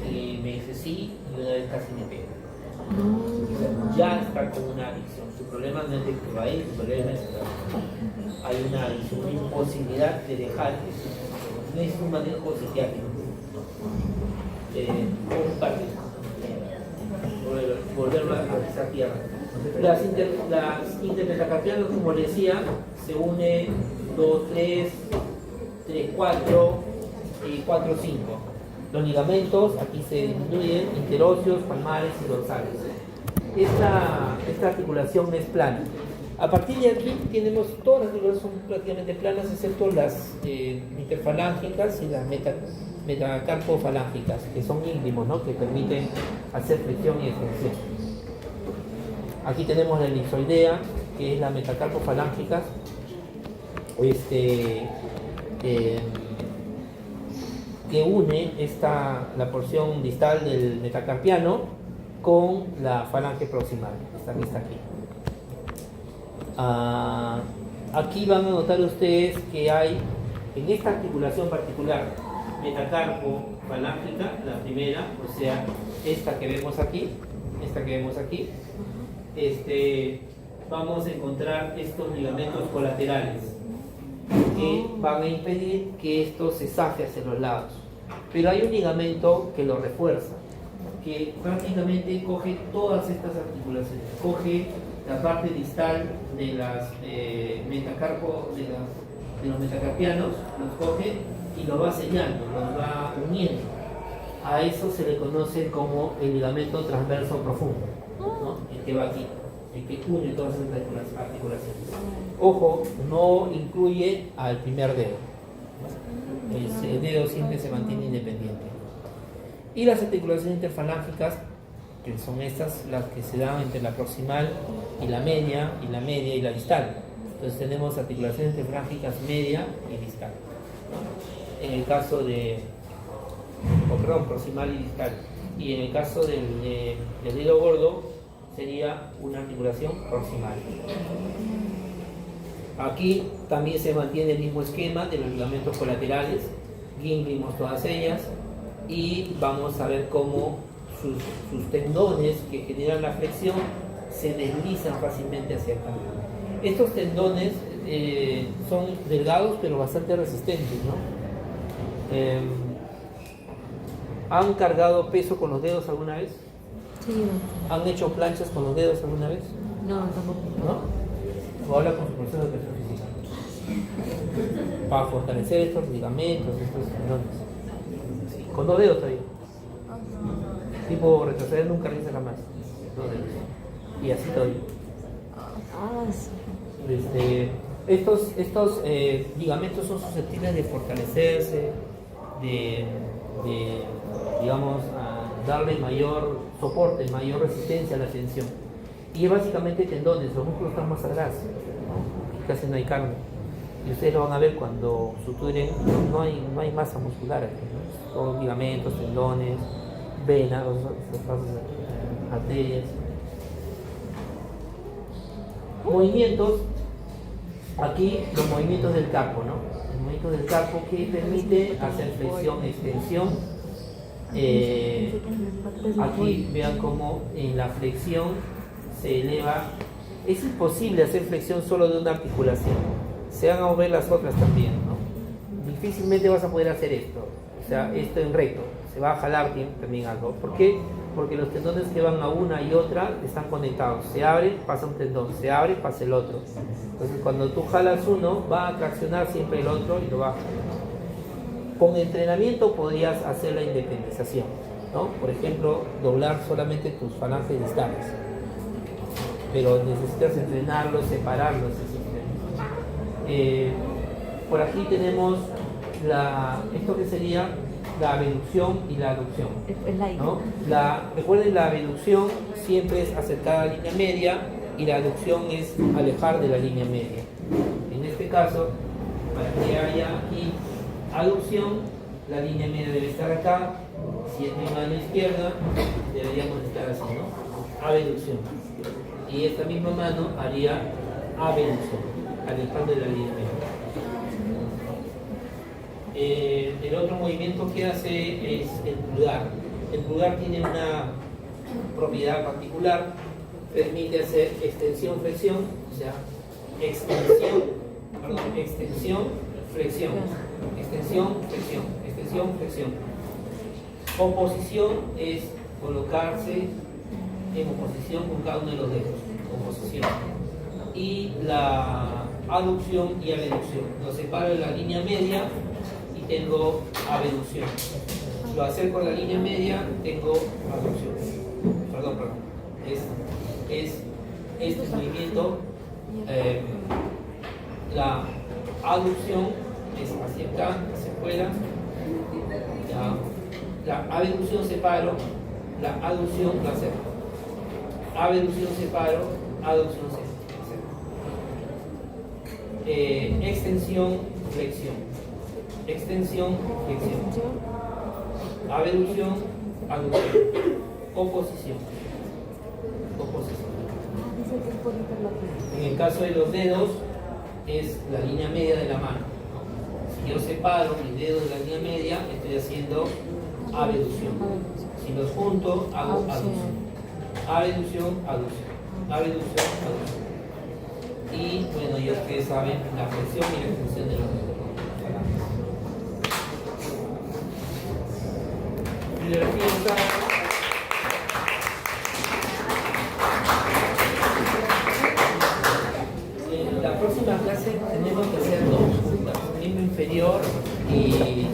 Y me dice, sí, y una vez casi me pega. Ya está con una adicción. Su problema no es de que va a ir, su problema es que hay una adicción, una imposibilidad de dejar eso. No es un manejo psiquiátrico. Volverlo a esa tierra. Las intermetacarpianas, como les decía, se une 2, 3, 3, 4 y 4, 5. Los ligamentos aquí se disminuyen, interóseos, palmares y dorsales. Esta articulación es plana. A partir de aquí tenemos todas las articulaciones son prácticamente planas, excepto las interfalángicas y las metacarpofalángicas, que son íntimos, ¿no? Que permiten hacer flexión y extensión. Aquí tenemos la elipsoidea, que es la metacarpofalángicas, que une la porción distal del metacarpiano con la falange proximal, esta que está aquí. Aquí van a notar ustedes que hay, en esta articulación particular, metacarpofalángica, la primera, o sea, esta que vemos aquí, vamos a encontrar estos ligamentos colaterales que van a impedir que esto se zafe hacia los lados. Pero hay un ligamento que lo refuerza, que prácticamente coge todas estas articulaciones, coge la parte distal de las de los metacarpianos, los coge y los va sellando, los va uniendo. A eso se le conoce como el ligamento transverso profundo, ¿no? El que va aquí, el que une todas estas articulaciones. Ojo, no incluye al primer dedo. El dedo siempre se mantiene independiente. Y las articulaciones interfalángicas, que son estas las que se dan entre la proximal y la media y la distal. Entonces tenemos articulaciones interfalángicas media y distal. En el caso proximal y distal. Y en el caso del dedo gordo sería una articulación proximal. Aquí también se mantiene el mismo esquema de los ligamentos colaterales, bien vimos todas ellas, y vamos a ver cómo sus tendones que generan la flexión se deslizan fácilmente hacia acá. Estos tendones son delgados pero bastante resistentes, ¿no? ¿Han cargado peso con los dedos alguna vez? Sí, ¿Han hecho planchas con los dedos alguna vez? no, tampoco. ¿No? O habla con su profesor de educación física. Para fortalecer estos ligamentos, estos tendones. Sí, con 2 dedos todavía. Tipo retroceder nunca realiza jamás. 2 dedos. Y así todavía. Ah, sí. Estos ligamentos son susceptibles de fortalecerse, de digamos, darle mayor soporte, mayor resistencia a la tensión. Y es básicamente tendones, los músculos están más atrás, ¿no? Casi no hay carne. Y ustedes lo van a ver cuando suturen, no hay masa muscular aquí, ¿no? Todos ligamentos, tendones, venas, arterias. Movimientos, aquí los movimientos del carpo, ¿no? Los movimientos del carpo que permite hacer flexión, extensión. Aquí vean cómo en la flexión se eleva. Es imposible hacer flexión solo de una articulación. Se van a mover las otras también, ¿no? Difícilmente vas a poder hacer esto. O sea, esto en recto. Se va a jalar también algo. ¿Por qué? Porque los tendones que van a una y otra están conectados. Se abre, pasa un tendón. Se abre, pasa el otro. Entonces, cuando tú jalas uno, va a traccionar siempre el otro y lo va a jalar. Con entrenamiento podrías hacer la independización, ¿no? Por ejemplo, doblar solamente tus falanges distales. Pero necesitas entrenarlos, separarlos. Por aquí tenemos esto que sería la abducción y la aducción, ¿no? Recuerden, la abducción siempre es acercar a la línea media y la aducción es alejar de la línea media. En este caso, para que haya aquí aducción, la línea media debe estar acá. Si es mi mano izquierda, deberíamos estar así, ¿no? Abducción. Y esta misma mano haría abducción, alejando de la línea media. El otro movimiento que hace es el pulgar. El pulgar tiene una propiedad particular, permite hacer extensión, flexión, o sea, extensión, flexión, extensión, flexión, extensión, flexión. Oposición es colocarse en oposición con cada uno de los dedos, oposición. Y la aducción y abducción. Lo separo de la línea media y tengo abducción. Lo acerco a la línea media, tengo abducción. Perdón. Es este movimiento. La aducción es hacia acá, hacia afuera. La abducción separo, la aducción la acerco. Abducción separo, aducción acerco. Extensión, flexión. Extensión, flexión. Abducción, aducción. Oposición. En el caso de los dedos, es la línea media de la mano, ¿no? Si yo separo mis dedos de la línea media, estoy haciendo abducción. Si los junto, hago aducción. Abducción, aducción. Abducción, aducción. Y bueno, ya ustedes saben la flexión y la extensión de los dedos. Bibliografía usada. En la próxima clase tenemos que hacer 2 juntas, miembro inferior y